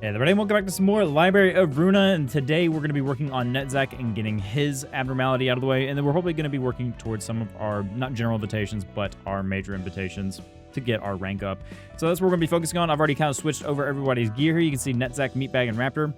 Hey everybody, welcome back to some more Library of Ruina, and today we're going to be working on Netzach and getting his abnormality out of the way, and then we're probably going to be working towards some of our, not general invitations, but our major invitations to get our rank up. So that's what we're going to be focusing on. I've already kind of switched over everybody's gear here. You can see Netzach, Meatbag, and Raptor.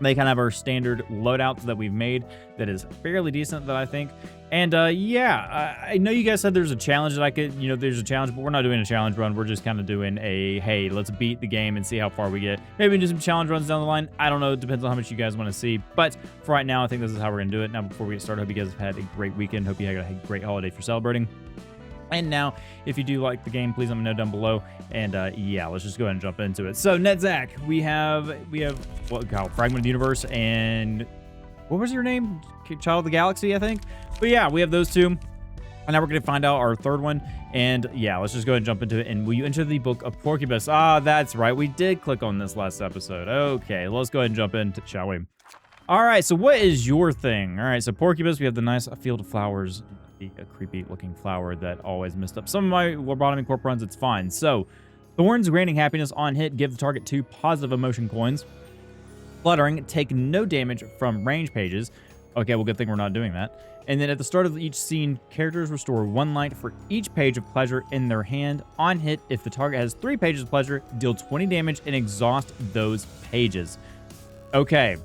They kind of have our standard loadouts that we've made that is fairly decent, that I think. And yeah, I know you guys said there's a challenge that I could, there's a challenge, but we're not doing a challenge run. We're just kind of doing a, hey, let's beat the game and see how far we get. Maybe do some challenge runs down the line. I don't know. It depends on how much you guys want to see. But for right now, I think this is how we're going to do it. Now, before we get started, hope you guys have had a great weekend. Hope you had a great holiday for celebrating. And now, if you do like the game, please let me know down below. And yeah, let's just go ahead and jump into it. So Netzach, we have what, Fragment of the Universe, and what was your name? Child of the Galaxy, I think. But yeah, we have those two. And now we're going to find out our third one. And yeah, let's just go ahead and jump into it. And will you enter the Book of Porcupus? Ah, that's right. We did click on this last episode. Okay, let's go ahead and jump in, shall we? All right, so what is your thing? All right, so Porcupus, we have the nice field of flowers. A creepy looking flower that always messed up some of my Lobotomy Corp runs. It's fine. So thorns granting happiness on hit, give the target 2 positive emotion coins. Fluttering, take no damage from range pages. Okay, well, good thing we're not doing that. And then at the start of each scene, characters restore 1 light for each page of pleasure in their hand. On hit, if the target has 3 pages of pleasure, deal 20 damage and exhaust those pages. Okay,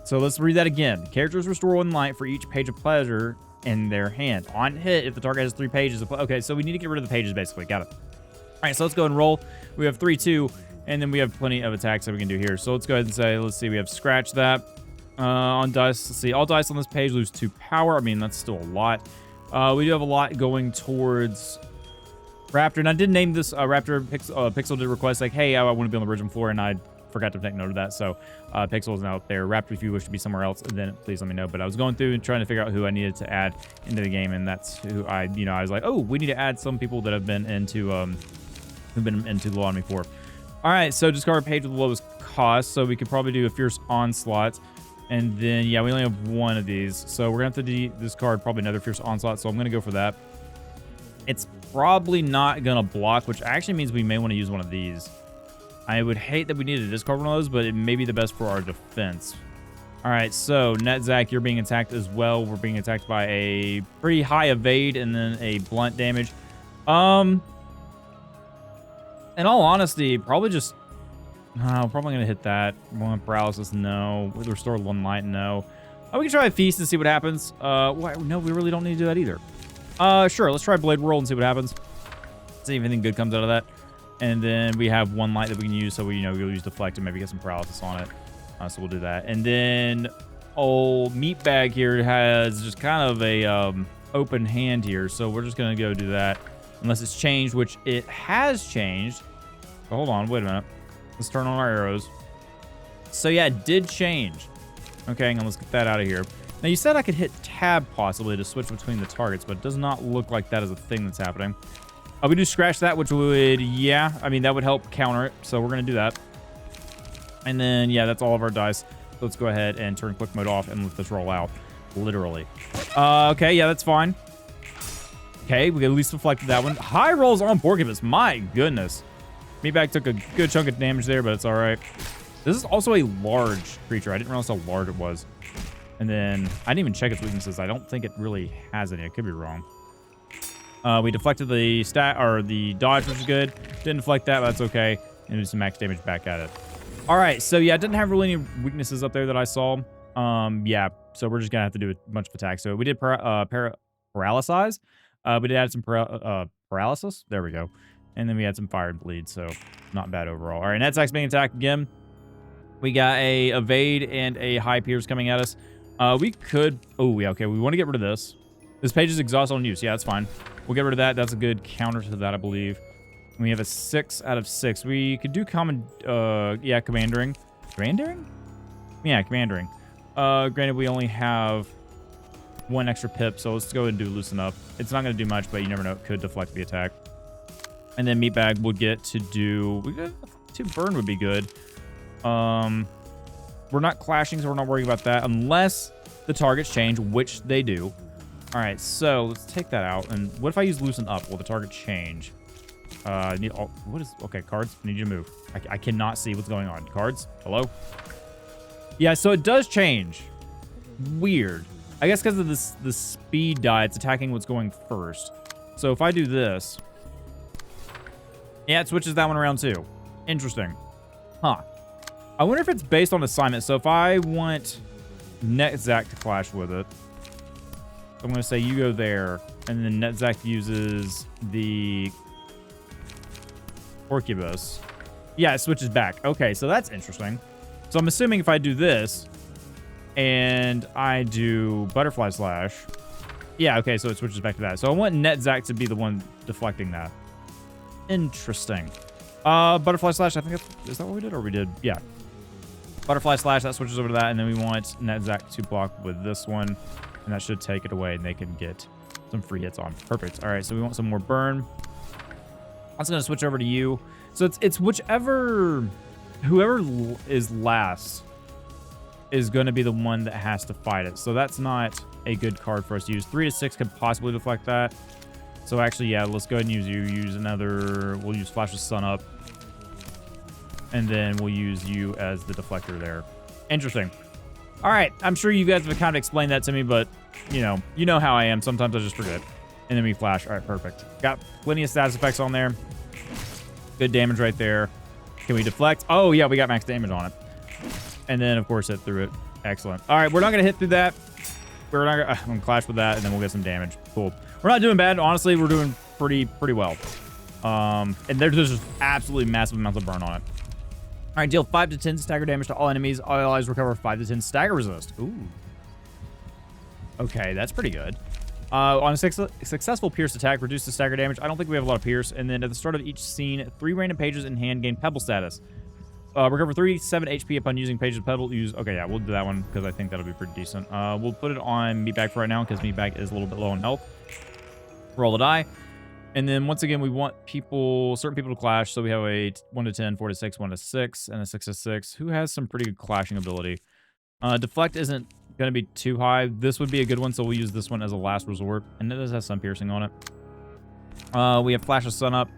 so let's read that again. Characters restore 1 light for each page of pleasure in their hand. On hit, if the target has 3 pages of... Okay, so we need to get rid of the pages, basically. Got it. All right, so let's go ahead and roll. We have 3, 2, and then we have plenty of attacks that we can do here. So let's go ahead and say, let's see, we have scratch that. On dice, let's see, all dice on this page lose 2 power. I mean, that's still a lot. We do have a lot going towards Raptor, and I did name this Raptor. Pixel did request, like, hey, I want to be on the original floor, and I forgot to take note of that. So Pixel is now up there. Raptor, if you wish to be somewhere else, then please let me know. But I was going through and trying to figure out who I needed to add into the game, and that's who I was like, oh, we need to add some people that have been into Lobotomy Corp. All right, so discard a page with the lowest cost, so we could probably do a Fierce Onslaught. And then, yeah, we only have 1 of these. So we're going to have to discard probably another Fierce Onslaught. So I'm going to go for that. It's probably not going to block, which actually means we may want to use one of these. I would hate that we need to discard one of those, but it may be the best for our defense. All right, so Netzach, you're being attacked as well. We're being attacked by a pretty high evade and then a blunt damage. In all honesty, probably just... No, probably going to hit that. 1 paralysis, no. Restore 1 light, no. We can try a feast and see what happens. No, we really don't need to do that either. Sure, let's try Blade Roll and see what happens. See if anything good comes out of that. And then we have 1 light that we can use, so we'll use Deflect and maybe get some paralysis on it. So we'll do that. And then old Meatbag here has just kind of a open hand here, so we're just going to go do that. Unless it's changed, which it has changed. So hold on, wait a minute. Let's turn on our arrows. So yeah, it did change. Okay, hang on, let's get that out of here. Now you said I could hit tab possibly to switch between the targets, but it does not look like that is a thing that's happening. We do scratch that, which would, yeah, I mean, that would help counter it. So we're going to do that. And then, yeah, that's all of our dice. So let's go ahead and turn quick mode off and let this roll out. Literally. Okay, yeah, that's fine. Okay, we at least deflected that one. High rolls on Porcupus. My goodness. Meatbag took a good chunk of damage there, but it's all right. This is also a large creature. I didn't realize how large it was. And then I didn't even check its weaknesses. I don't think it really has any. I could be wrong. We deflected the the dodge, which is good. Didn't deflect that, but that's okay. And do some max damage back at it. All right, so yeah, it didn't have really any weaknesses up there that I saw. Yeah, so we're just gonna have to do a bunch of attacks. So we did paralyze. We did add some paralysis. There we go. And then we had some fire and bleed, so not bad overall. All right, Netzach's being attacked again. We got a evade and a high pierce coming at us. We could... Oh, yeah, okay. We want to get rid of this. This page is exhaust on use. Yeah, that's fine. We'll get rid of that. That's a good counter to that, I believe. And we have a 6 out of 6. We could do yeah, commandering. Commandering? Yeah, commandering. Granted, we only have 1 extra pip, so let's go ahead and do loosen up. It's not going to do much, but you never know. It could deflect the attack. And then Meatbag will get to do... 2 burn would be good. We're not clashing, so we're not worrying about that. Unless the targets change, which they do. All right, so let's take that out. And what if I use loosen up? Will the target change? I need all, what is, okay, cards, I need you to move. I cannot see what's going on. Cards, hello? Yeah, so it does change. Weird. I guess because of the speed die, it's attacking what's going first. So if I do this, yeah, it switches that one around too. Interesting. Huh. I wonder if it's based on assignment. So if I want Netzach to clash with it, I'm going to say you go there, and then Netzach uses the Porcubus. Yeah, it switches back. Okay, so that's interesting. So I'm assuming if I do this, and I do Butterfly Slash, yeah, okay, so it switches back to that. So I want Netzach to be the one deflecting that. Interesting. Butterfly Slash, I think that's, is that what we did? Or we did, yeah. Butterfly Slash, that switches over to that, and then we want Netzach to block with this one, and that should take it away, and they can get some free hits on. Perfect. All right, so we want some more burn. I'm just going to switch over to you. So it's whichever, whoever is last is going to be the one that has to fight it. So that's not a good card for us to use. 3 to 6 could possibly deflect that. So actually, yeah, let's go ahead and use you. Use another, we'll use Flash of Sun Up. And then we'll use you as the deflector there. Interesting. All right, I'm sure you guys have kind of explained that to me, but you know how I am. Sometimes I just forget. And then we flash. All right, perfect. Got plenty of status effects on there. Good damage right there. Can we deflect? Oh, yeah, we got max damage on it. And then, of course, hit through it. Excellent. All right, we're not going to hit through that. We're not going to clash with that, and then we'll get some damage. Cool. We're not doing bad. Honestly, we're doing pretty well. And there's just absolutely massive amounts of burn on it. All right, deal 5 to 10 stagger damage to all enemies. All allies recover 5 to 10 stagger resist. Ooh. Okay, that's pretty good. On a successful Pierce attack, reduce the stagger damage. I don't think we have a lot of Pierce. And then at the start of each scene, 3 random pages in hand gain Pebble status. Recover 7 HP upon using Pages of Pebble. Okay, yeah, we'll do that one because I think that'll be pretty decent. We'll put it on Meatbag for right now because Meatbag is a little bit low on health. Roll a die. And then once again, we want certain people to clash. So we have a 1 to 10, 4 to 6, 1 to 6, and a 6 to 6. Who has some pretty good clashing ability? Deflect isn't going to be too high. This would be a good one, so we'll use this one as a last resort. And it does have some piercing on it. We have Flash of Sun Up.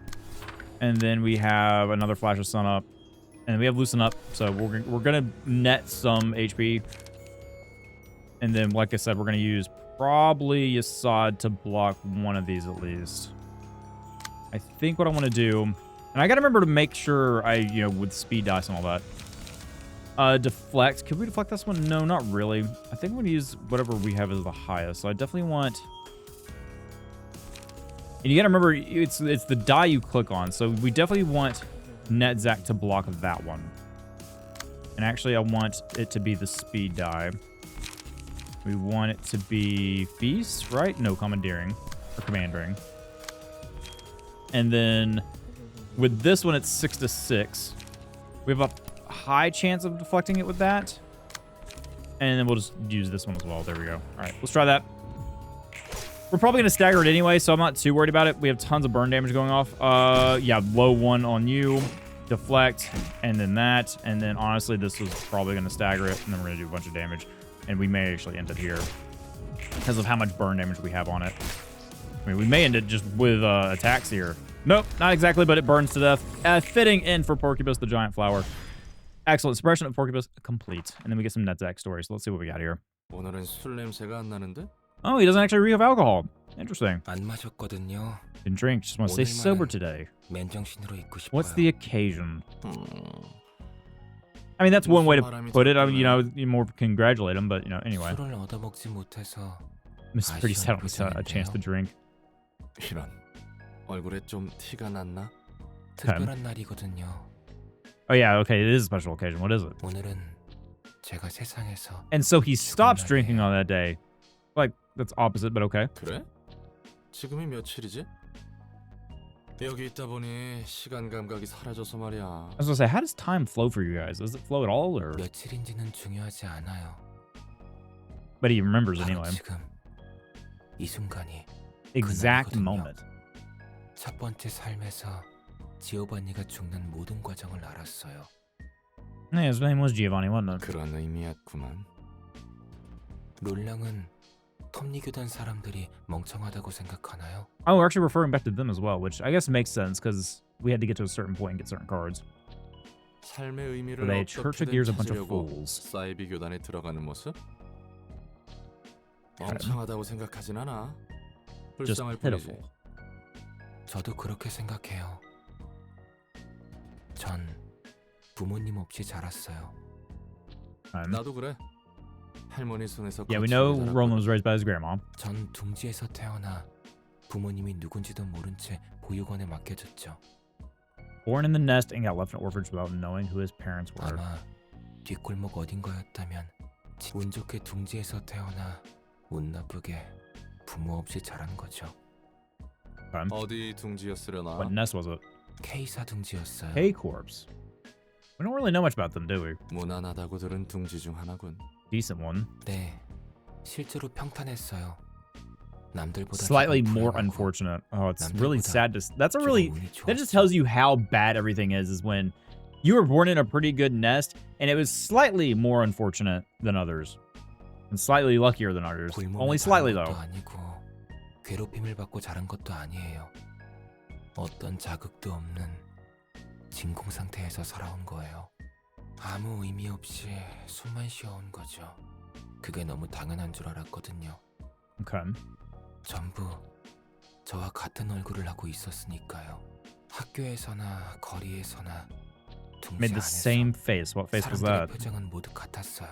And then we have another Flash of Sun Up. And we have Loosen Up. So we're going to net some HP. And then, like I said, we're going to use probably Yasad to block one of these at least. I think what I want to do, and I got to remember to make sure with speed dice and all that. Deflect. Could we deflect this one? No, not really. I think I'm going to use whatever we have as the highest. So I definitely want, and you got to remember, it's the die you click on. So we definitely want Netzach to block that one. And actually, I want it to be the speed die. We want it to be Feast, right? No, Commandeering or Commandering. And then with this one, it's 6 to 6. We have a high chance of deflecting it with that. And then we'll just use this one as well. There we go. All right, let's try that. We're probably going to stagger it anyway, so I'm not too worried about it. We have tons of burn damage going off. Yeah, low 1 on you. Deflect, and then that. And then, honestly, this was probably going to stagger it. And then we're going to do a bunch of damage. And we may actually end it here because of how much burn damage we have on it. I mean, we may end it just with attacks here. Nope, not exactly, but it burns to death. Fitting in for Porcubus, the giant flower. Excellent. Suppression of Porcubus complete. And then we get some Netzach stories. So let's see what we got here. 오늘은 술 냄새가 안 나는데? Oh, he doesn't actually reek of alcohol. Interesting. 안 마셨거든요. Didn't drink. Just want to stay sober today. 맨정신으로 있고 싶어요. What's the occasion? I mean, that's one way to put it. I mean, you more congratulate him, but, anyway. 술을 얻어먹지 못해서 It's pretty sad on a chance to drink. 이런. 얼굴에 좀 티가 났나? 특별한 날이거든요. Oh, yeah, okay, it is a special occasion. What is it? 오늘은 제가 세상에서 And so he stops drinking on that day. Like, that's opposite, but okay. 그래? 지금이 며칠이지? 여기 있다 보니 시간 감각이 사라져서 말이야. I was gonna say, how does time flow for you guys? Does it flow at all, or? 며칠인지는 중요하지 않아요. But he remembers anyway. 지금 이 순간이 exact moment. 첫 번째 삶에서 지오바니가 죽는 모든 과정을 알았어요. Yeah, his name was Giovanni, wasn't it? 그런 의미였구만. 롤랑은 톱니교단 사람들이 멍청하다고 생각하나요? Oh, we're actually referring back to them as well, which I guess makes sense because we had to get to a certain point and get certain cards. 삶의 의미를 But a church of 어떻게든 gears, a bunch of 찾으려고 fools. 사이비 교단에 들어가는 모습? 멍청하다고 생각하진 않아. Just 불쌍할 뿐이지. pitiful. 저도 그렇게 생각해요. 전 부모님 없이 자랐어요. 나도 그래. 할머니 손에서 Yeah, we 거칠게 know 자랐거든. Roland was raised by his grandma. 전 둥지에서 태어나 부모님이 누군지도 모른 채 보육원에 맡겨졌죠. Born in the nest and got left in orphanage without knowing who his parents were. 아마 뒷골목 어딘가였다면 운 좋게 둥지에서 태어나 운 나쁘게 부모 없이 자란 거죠. Okay. 어디 둥지였으려나? What nest was it? K사 둥지였어요. K-Corps. We don't really know much about them, do we? 무난하다고 들은 둥지 중 하나군. Decent one. 네, 실제로 평탄했어요. 남들보다 Slightly 조금 more 불행하고 unfortunate. Oh, it's really 남들보다 sad to. That's a 조금 really. 운이 That just 좋았죠. tells you how bad everything is when you were born in a pretty good nest and it was slightly more unfortunate than others. And slightly luckier than others. 굶음에 Only slightly 자란 though. 것도 아니고 괴롭힘을 받고 자란 것도 아니에요. 어떤 자극도 없는 진공 상태에서 살아온 거예요. 아무 의미 없이 숨만 쉬어온 거죠. 그게 너무 당연한 줄 알았거든요. Okay. 전부 저와 같은 얼굴을 하고 있었으니까요. 학교에서나 거리에서나 둥지 Made the 안에서 same face. What face was 사람들의 that? 표정은 모두 같았어요.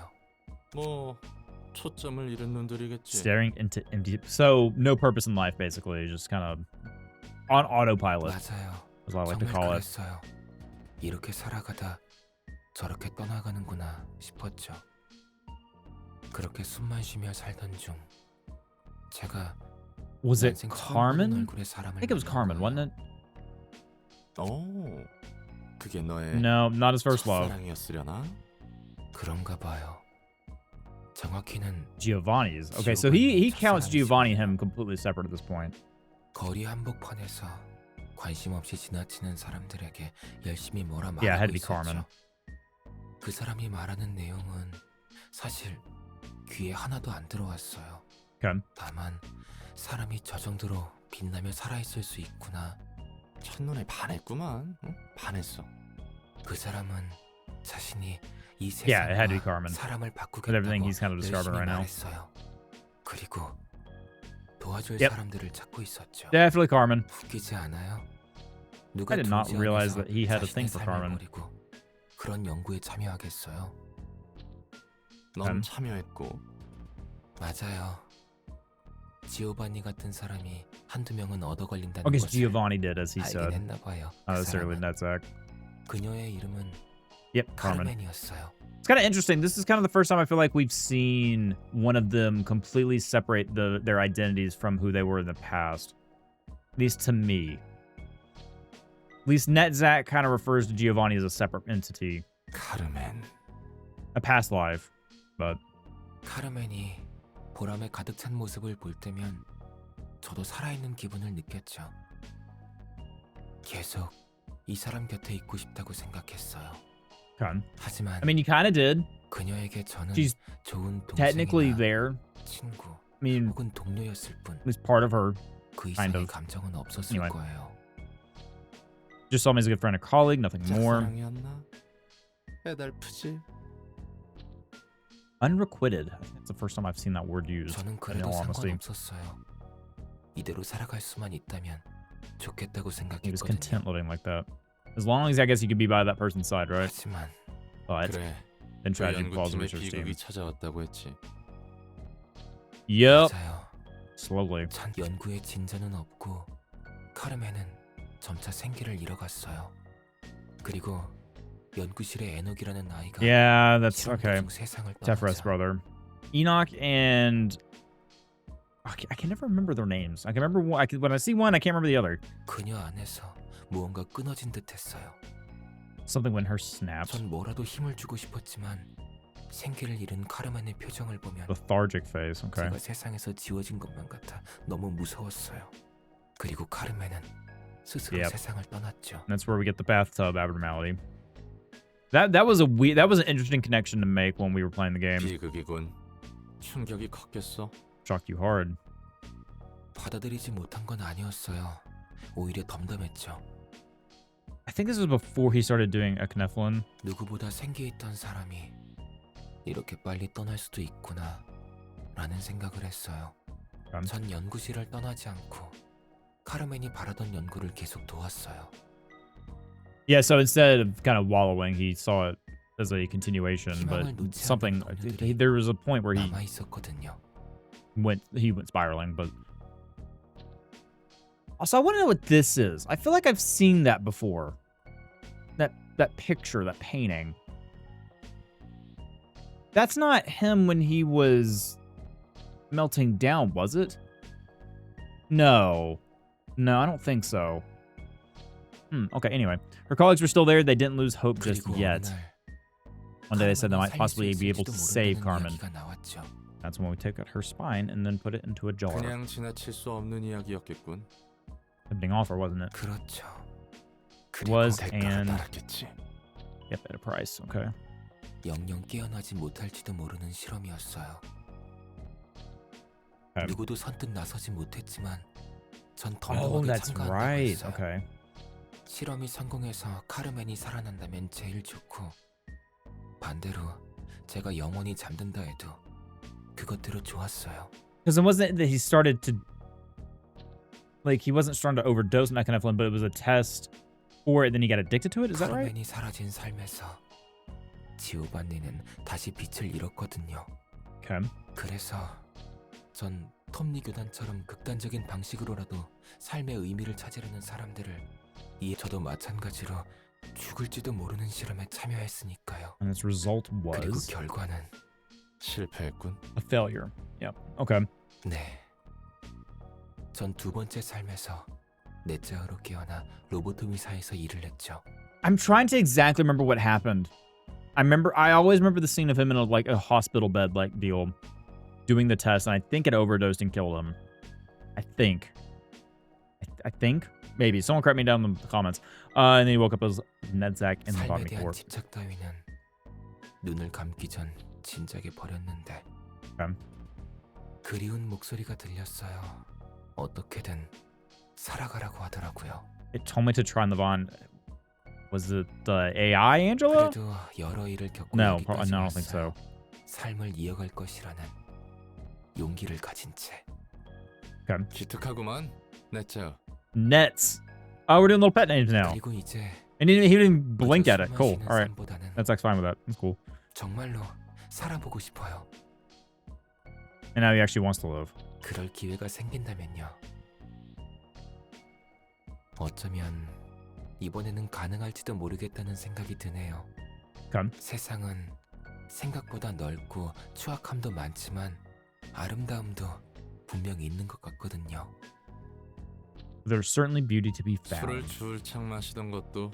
뭐 초점을 잃은 눈들이겠지. Staring into empty. So no purpose in life, basically. Just kind of on autopilot, 맞아요. as I like to 정말 call it. 그랬어요. 이렇게 살아가다 저렇게 떠나가는구나 싶었죠. 그렇게 숨만 쉬며 살던 중 제가 Was it 난생 처음 보는 Carmen? 얼굴의 사람을 I think it was 만난 Carmen, 거예요. wasn't it? 오, 그게 너의 No, not his first love. 첫사랑이었으려나? 그런가 봐요. 정확히는 Giovanni's. Okay, so he counts Giovanni and him completely separate at this point. 거리 한복판에서 관심 없이 지나치는 사람들에게 열심히 뭐라 Yeah, it had 말하고 to be Carmen. 있었죠. 그 사람이 말하는 내용은 사실 귀에 하나도 안 들어왔어요. Okay. 다만 사람이 저 정도로 빛나며 살아있을 수 있구나. 첫눈에 반했구만. 응? 반했어. 그 사람은 자신이 이 Yeah, it had to be 세상과 Carmen. 사람을 With everything 바꾸겠다고 he's kind of describing 열심히 right now. 말했어요. 그리고 도와줄 Yep. 사람들을 찾고 있었죠. Definitely Carmen. 웃기지 않아요? 누가 I did not 둥지 realize 안에서 that he had a 자신의 thing for 삶을 Carmen. 버리고 그런 연구에 참여하겠어요? 넌 참여했고. 맞아요. 지오바니 같은 사람이 한두 명은 얻어 걸린다는 I guess 것을 Giovanni did, as he 알긴 said. 했나 봐요. Oh, 그 certainly 사람은. that's Zach. 그녀의 이름은 Yep, Carmen. 카르멘이었어요. It's kind of interesting. This is kind of the first time I feel like we've seen one of them completely separate their identities from who they were in the past. At least to me. At least NetZach kind of refers to Giovanni as a separate entity, 카르멘. a past life. But 카르멘이 보람에 가득 찬 모습을 볼 때면 저도 살아있는 기분을 느꼈죠. 계속 이 사람 곁에 있고 싶다고 생각했어요. okay. 하지만 I mean, you kind of did. 그녀에게 저는 She's 좋은 technically 동생이나 there. 친구 I mean, 혹은 동료였을 뿐 at least part of her. 그 kind 이상의 of. 감정은 없었을 Anyway. 거예요. Just saw me as a good friend, a colleague, nothing more. 짝사랑이었나? 애달프지. Unrequited. I think that's the first time I've seen that word used. 저는 In 그래도 all honesty. 상관없었어요. 이대로 살아갈 수만 있다면 좋겠다고 He was 생각했거든요. content living like that. As long as I guess you could be by that person's side, right? 하지만 But 그래. then 그 tragedy falls on 연구팀의 research team. 비극이 찾아왔다고 했지. Yep. 맞아요. Slowly. 전 연구에 진전은 없고 카르멘은 점차 생기를 잃어갔어요. 그리고 연구실의 에녹이라는 아이가 Yeah, that's 실험들 okay. 중 세상을 Tough for us, 떠나자 brother. Enoch and I can never remember their names. I can remember one. When I see one, I can't remember the other. 그녀 안에서 무언가 끊어진 듯했어요. Something when her snaps. 전 뭐라도 힘을 주고 싶었지만 생기를 잃은 카르멘의 표정을 보면 Lethargic face. Okay. 제가 세상에서 지워진 것만 같아 너무 무서웠어요. 그리고 카르멘은 스스로 Yep. 세상을 떠났죠. That's where we get the bathtub abnormality. That was an interesting connection to make when we were playing the game. 비극이군. 충격이 컸겠어. Shocked you hard. 받아들이지 못한 건 아니었어요. 오히려 덤덤했죠. I think this was before he started doing echinephrine. 누구보다 생기 있던 사람이 이렇게 빨리 떠날 수도 있구나 라는 생각을 했어요. 전 연구실을 떠나지 않고 카르멘이 바라던 연구를 계속 도왔어요. Yeah, so instead of kind of wallowing, he saw it as a continuation, but 희망을 놓지 something 않는 놈들이 there was a point where 남아 있었거든요. he went spiraling, but also I want to know what this is. I feel like I've seen that before. That picture, that painting. That's not him when he was melting down, was it? No, I don't think so. Okay, anyway. Her colleagues were still there. They didn't lose hope just 그리고 yet. 어느 날 One day they said they might 살릴 수 possibly be able to 있을지도 save 모른다는 Carmen. 이야기가 나왔죠. That's when we took out her spine and then put it into a jar. 그냥 지나칠 수 없는 이야기였겠군. Tempting offer, wasn't it? 그렇죠. Was 대가가 and 따랐겠지. yep, at a price. Okay. 영영 깨어나지 못할지도 모르는 실험이었어요. Okay. 누구도 선뜻 나서지 못했지만 전 Oh, 덤덤하게 that's 참가한다고 right. 했어요. Okay. 실험이 성공해서 카르멘이 살아난다면 제일 좋고 반대로 제가 영원히 잠든다 해도 그것대로 좋았어요. Because it wasn't that he started to, like, he wasn't starting to overdose on echinephrine, but it was a test for it. Then he got addicted to it. Is that right? 카르멘이 사라진 삶에서 지오반니는 다시 빛을 잃었거든요. Okay. 그래서 전 톱니 교단처럼 극단적인 방식으로라도 삶의 의미를 찾으려는 사람들을 저도 마찬가지로 죽을지도 모르는 실험에 참여했으니까요. And its result 그리고 was 결과는 실패했군. a failure. Yep. Okay. 네. 전 두 번째 삶에서 넷째어로 깨어나 로보토미사에서 일을 했죠. I'm trying to exactly remember what happened. I always remember the scene of him in a hospital bed like deal, doing the test, and I think it overdosed and killed him. I think. Maybe. Someone correct me down in the comments. And then he woke up as Nedzak in the 삶에 Lobotomy 대한 Corp. 집착 따위는 눈을 감기 전 진작에 버렸는데 Okay. 그리운 목소리가 들렸어요. 어떻게든 살아가라고 하더라고요. It told me to try and live on. Was it the AI Angela? 그래도 여러 일을 겪고 No, 여기까지 no, I don't think 왔어요. so. 삶을 이어갈 것이라는 용기를 가진 채. Okay. 기특하구만. 넷째. Nets. Oh, we're doing little pet names now. 그리고 이제 And he didn't blink 그저 at it. Cool. 숨 All right. 마시는 삶보다는 That's like fine with that. That's cool. 정말로 살아보고 싶어요. And now he actually wants to live. 그럴 기회가 생긴다면요. 어쩌면 이번에는 가능할지도 모르겠다는 생각이 드네요. Okay. 세상은 생각보다 넓고 추악함도 많지만 아름다움도 분명 있는 것 같거든요. There's certainly beauty to be 술을 found. 줄창 마시던 것도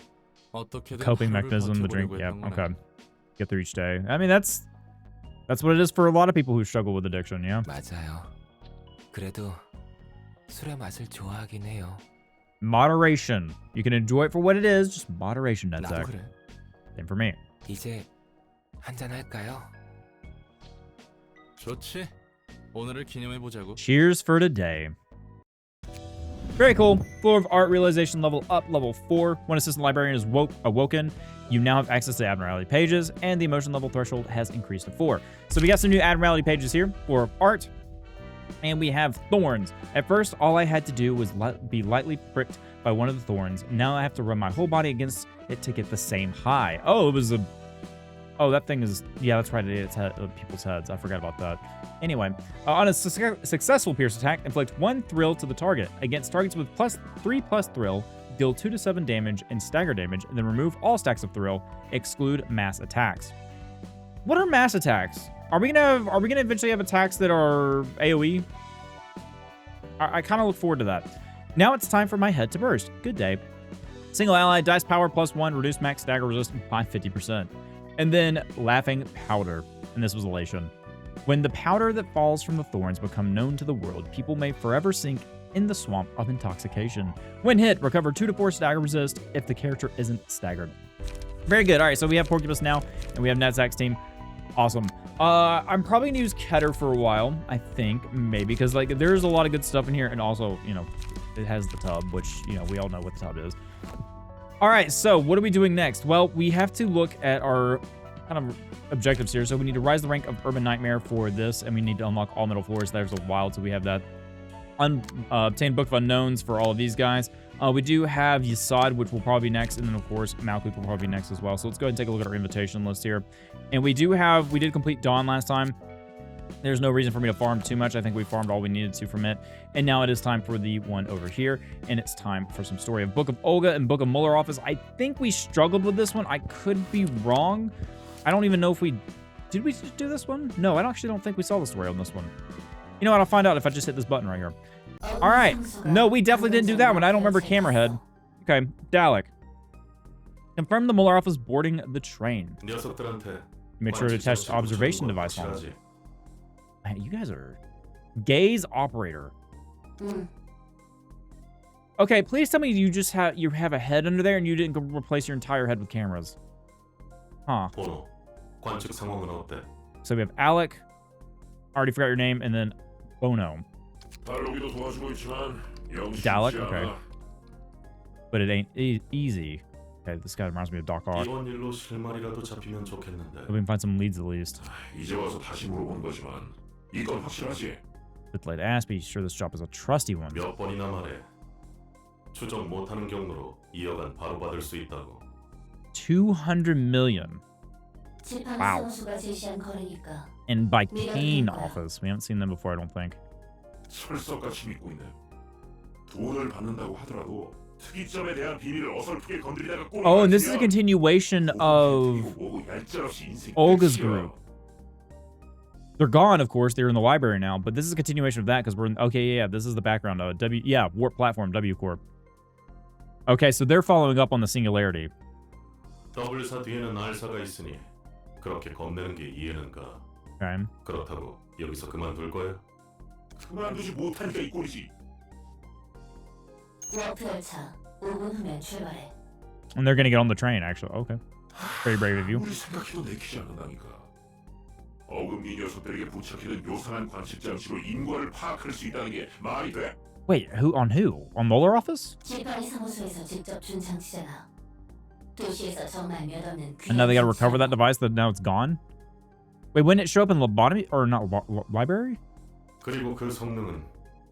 어떻게든 Coping 하루를 mechanism, the drink. 버텨보려고 Yeah. 했던 Okay. 거네. Get through each day. I mean, that's what it is for a lot of people who struggle with addiction. Yeah. 맞아요. 그래도 술의 맛을 좋아하긴 해요. Moderation. You can enjoy it for what it is. Just moderation, 나도 Nedzak. 그래. Same for me. 이제 한잔 할까요? 좋지. 오늘을 기념해 보자고. Cheers for today. Very cool. Floor of Art realization level up, level 4. When assistant librarian is awoken, you now have access to Admiralty pages, and the emotion level threshold has increased to 4. So we got some new Admiralty pages here. Floor of Art. And we have thorns. At first, all I had to do was be lightly pricked by one of the thorns. Now I have to rub my whole body against it to get the same high. Oh, it was a... Oh, that thing is... Yeah, that's right. It's people's heads. I forgot about that. Anyway, on a successful pierce attack, inflict 1 thrill to the target. Against targets with +3 thrill, deal 2 to 7 damage and stagger damage, and then remove all stacks of thrill. Exclude mass attacks. What are mass attacks? Are we gonna eventually have attacks that are AoE? I kind of look forward to that. Now it's time for my head to burst. Good day. Single ally, dice power +1, reduce max stagger resistance by 50%. And then laughing powder. And this was elation. When the powder that falls from the thorns become known to the world, people may forever sink in the swamp of intoxication. When hit, recover 2 to 4 stagger resist if the character isn't staggered. Very good. All right, so we have Porcupus now, and we have Nedzak's team. Awesome. I'm probably gonna use Keter for a while, I think, maybe, because like there's a lot of good stuff in here, and also, you know, it has the tub, which, you know, we all know what the tub is. All right, so what are we doing next? Well, we have to look at our kind of objectives here. So we need to rise the rank of Urban Nightmare for this, and we need to unlock all middle floors. There's a while till we have that. Obtain Book of Unknowns for all of these guys. We do have Yasad, which will probably be next, and then of course Malkuth will probably be next as well. So let's go ahead and take a look at our invitation list here. And we did complete Dawn last time. There's no reason for me to farm too much. I think we farmed all we needed to from it. And now it is time for the one over here, and it's time for some story of Book of Olga and Book of Muller Office. I think we struggled with this one. I could be wrong. I don't even know if did we just do this one? No, I actually don't think we saw the story on this one. You know what? I'll find out if I just hit this button right here. All right. No, we definitely didn't do that one. I don't remember Camerahead. Okay, Dalek. Confirm the Muller office boarding the train. Make sure to attach the observation device on it. Hey, you guys are... Gaze operator. Okay, please tell me you just have a head under there and you didn't go replace your entire head with cameras. Huh. So we have Alec. I already forgot your name, and then Bono. Dalek, okay. But it ain't easy. Okay, this guy reminds me of Doc Ock. We can find some leads at least. Bit late ass, be sure this job is a trusty one. 200 million. Wow. And by Kane office. We haven't seen them before, I don't think. Oh, and this is a continuation of Olga's group. They're gone, of course. They're in the library now, but this is a continuation of that because we're in... Okay, yeah, this is the background of it. Warp Platform, W Corp. Okay, so they're following up on the Singularity. W사 뒤에는 R사가 있으니 그렇게 겁내는 게 이해는 가. Okay. 그렇다고 여기서 그만둘 거야? 그만두지 못하니까 이 꼴이지. And they're gonna get on the train, actually. Okay. Very brave of you. 우리 생각해도 내키지 않는다니까. 어금니 녀석들에게 부착해둔 묘상한 관측 장치로 인과를 파악할 수 있다는 게 말이 돼? Wait, on who? On Muller office? And now they gotta recover that device that now it's gone? Wait, wouldn't it show up in Lobotomy or not library? 그리고 그 성능은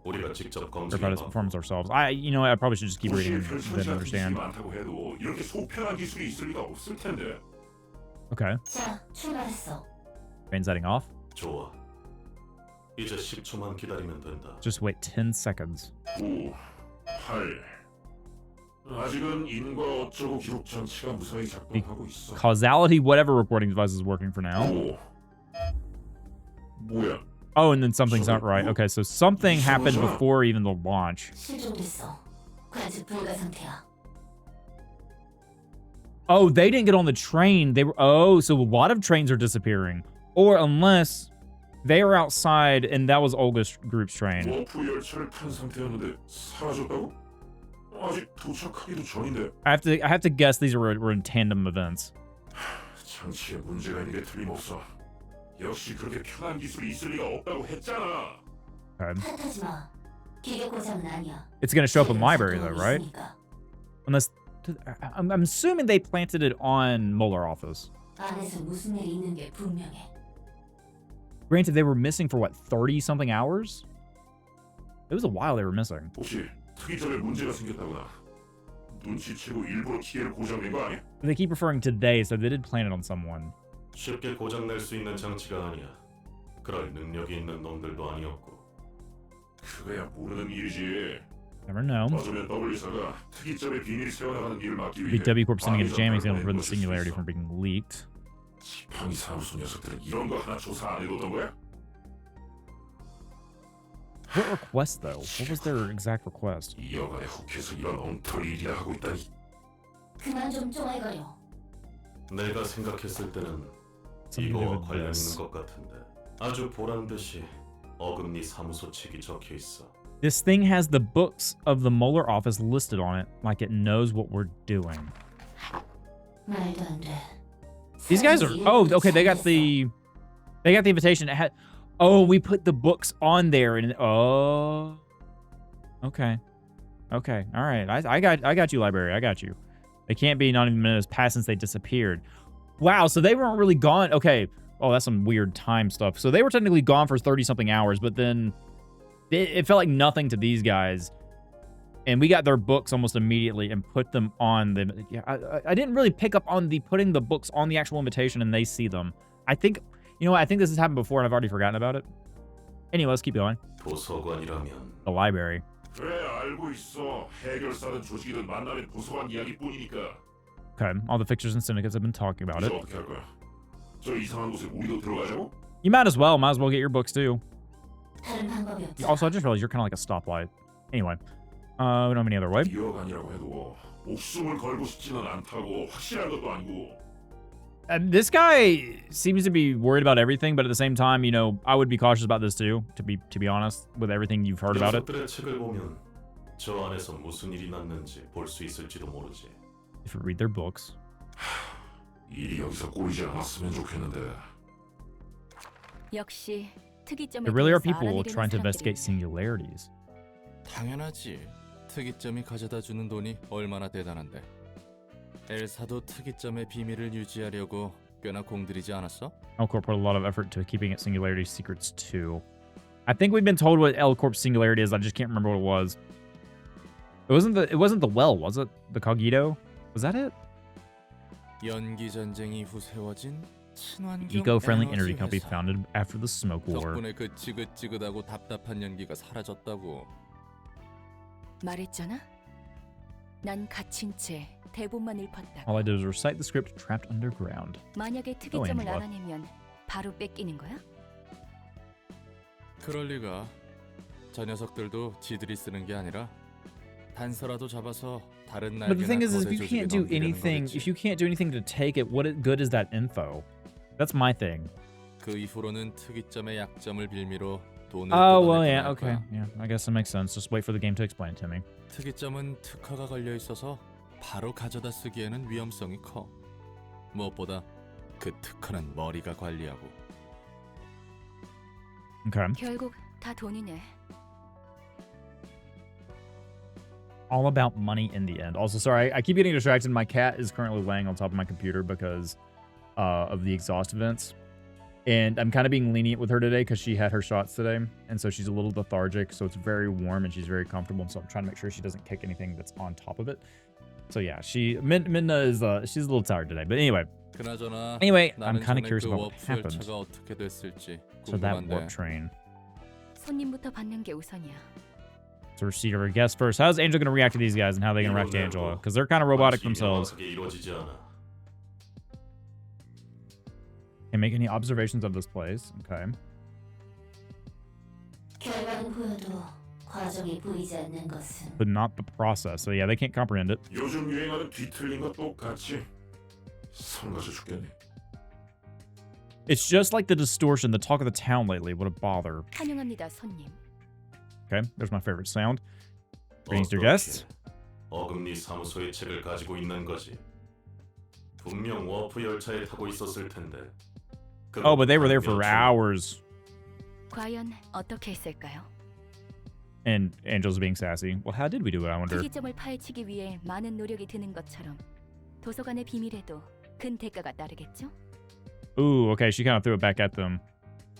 우리가 직접 Or about its performance ourselves. I probably should just keep reading and then understand. Okay. Train setting off. 좋아. 이제 10초만 기다리면 된다. Just wait 10 seconds. 9, 8. 아직은 인과 어쩌고 기록 장치가 무사히 작동하고 있어. Causality whatever recording device is working for now. 5. 뭐야? Oh, and then something's not right. Okay, so something happened before even the launch. Oh, they didn't get on the train. They were... Oh, so a lot of trains are disappearing. Or unless they were outside and that was Olga's group's train. I have to guess these were in tandem events. Okay. It's gonna show up in library though, right? Unless I'm assuming they planted it on Muller office. Granted, they were missing for what, 30 something hours? It was a while they were missing. They keep referring to they, so they did plant it on someone. 쉽게 고장낼 수 있는 장치가 아니야. 그럴 능력이 있는 놈들도 아니었고. 그거야 모르는 일이지. Never know. 어쩌면 W사가 특이점의 비밀 세워나가는 일을 막기 위해 W Corp sending its jamming signal to prevent the Singularity from being leaked. 지팡이 사무소 녀석들은 이런 거 하나 조사 안 해뒀던 거야? What request though? What was their exact request? 이 여가에 혹해서 이런 엉터리 일이나 하고 있다니. 그만 좀 쪼아거려. 내가 생각했을 때는 이거와 관련 있는 것 같은데 아주 보란 듯이 어금니 사무소 책이 적혀 있어. This thing has the books of the Muller office listed on it, like it knows what we're doing. 말도 안 돼. These guys are... Oh, okay, they got the They got the invitation. It had, oh, we put the books on there, and oh, okay, okay, all right. I got you, library. I got you. They can't be not even minutes past since they disappeared. Wow, so they weren't really gone. Okay. Oh, that's some weird time stuff. So they were technically gone for 30-something hours, but then it felt like nothing to these guys. And we got their books almost immediately and put them on the... Yeah, I didn't really pick up on the putting the books on the actual invitation and they see them. I think... You know what? I think this has happened before and I've already forgotten about it. Anyway, let's keep going. The library. 그래 알고 있어. 해결사든 조직이든 만나면 도서관 이야기뿐이니까. Okay, all the fixtures and syndicates have been talking about it. 이제 어떻게 할 거야? 저 이상한 곳에 우리도 들어가자고? You might as well get your books too. 다른 방법이 없잖아. Also, I just realized you're kind of like a stoplight. Anyway, we don't have any other way. 기억 아니라고 해도 목숨을 걸고 싶지는 않다고 확실한 것도 아니고. This guy seems to be worried about everything, but at the same time, you know, I would be cautious about this too, to be honest, with everything you've heard about it. 책을 보면 저 안에서 무슨 일이 났는지 볼 수 있을지도 모르지. If you read their books. 일이 여기서 꼬이지 않았으면 좋겠는데. 역시 특이점을 There really are 통해서 people 알아내려는 trying to 사람들이 investigate 있네. singularities. 당연하지. 특이점이 가져다 주는 돈이 얼마나 대단한데. 엘사도 특이점의 비밀을 유지하려고 꽤나 공들이지 않았어? L-Corp put a lot of effort to keeping its singularity secrets too. I think we've been told what L-Corp's singularity is. I just can't remember what it was. It wasn't the well, was it? The Cogito? Was that it? 연기 전쟁 이후 세워진 친환경 Eco-friendly 에너지 energy company 회사. founded after the smoke war. 덕분에 그 지긋지긋하고 답답한 연기가 사라졌다고. 말했잖아. 난 갇힌 채 대본만 읽었다. All I did was recite the script trapped underground. 만약에 특이점을 Angela. 알아내면 바로 뺏기는 거야? 그럴 리가. 저 녀석들도 지들이 쓰는 게 아니라 단서라도 잡아서 다른 But the thing 날개나 is 거대 if you 조직에 can't do 넘기려는 anything, 거겠지. if you can't do anything to take it, what good is that info? That's my thing. 그 이후로는 특이점의 약점을 빌미로 돈을 Oh, well, 뜯어내기만 yeah, 할 okay. 거야. Yeah, I guess that makes sense. Just wait for the game to explain it to me. 특이점은 특허가 걸려 있어서 바로 가져다 쓰기에는 위험성이 커. 무엇보다 그 특허는 머리가 관리하고. Okay. 결국 다 돈이네. All about money in the end. Also, sorry, I keep getting distracted. My cat is currently laying on top of my computer because of the exhaust vents. And I'm kind of being lenient with her today because she had her shots today. And so she's a little lethargic. So it's very warm and she's very comfortable. And so I'm trying to make sure she doesn't kick anything that's on top of it. So yeah, Minna is, she's a little tired today. But anyway, 그나저나 I'm kind of 나는 curious 전에 그 about what 옵스 happened. 열차가 어떻게 됐을지 So that 궁금한데. warp train. 손님부터 받는 게 우선이야. So receive our guest first. How's Angel going to react to these guys and how are they going to react to Angela? Because they're kind of robotic themselves. 명확하게 이루어지지 않아. Can't make any observations of this place. Okay. 결과는 보여도 과정이 보이지 않는 것은 But not the process. So yeah, they can't comprehend it. 요즘 유행하는 뒤틀린 것 똑같이 성가셔 죽겠네. It's just like the distortion, the talk of the town lately. What a bother. 환영합니다, 손님. Okay, there's my favorite sound. Greetings to 어떻게 guests. 어금니 사무소의 책을 가지고 있는 거지. 분명 워프 열차에 타고 있었을 텐데. Oh, but they were there for hours. 과연 어떻게 했을까요? And Angel's being sassy. Well, how did we do it, I wonder? 특이점을 파헤치기 위해 많은 노력이 드는 것처럼 도서관의 비밀에도 큰 대가가 따르겠죠? Ooh, okay, she kind of threw it back at them.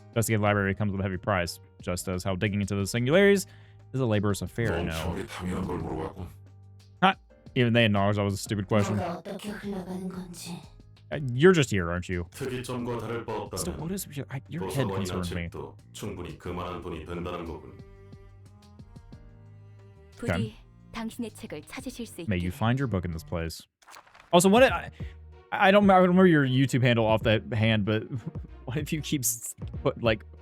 Investigating the library comes with a heavy price, just as how digging into the singularities is a laborious affair, no. 멍청하게 당연한 걸 물어봤군. Even they acknowledged that was a stupid question. 뭐가 어떻게 흘러가는 건지 You're just here, aren't you? 특이점과 다를 바 Still, what 없다면 is your head 도서관이나 concerns me? 책도 충분히 그만한 돈이 된다는 거군. 부디 당신의 책을 찾으실 수 May you 있게. find your book in this place. Also, I don't remember your YouTube handle off that hand, but what if you keep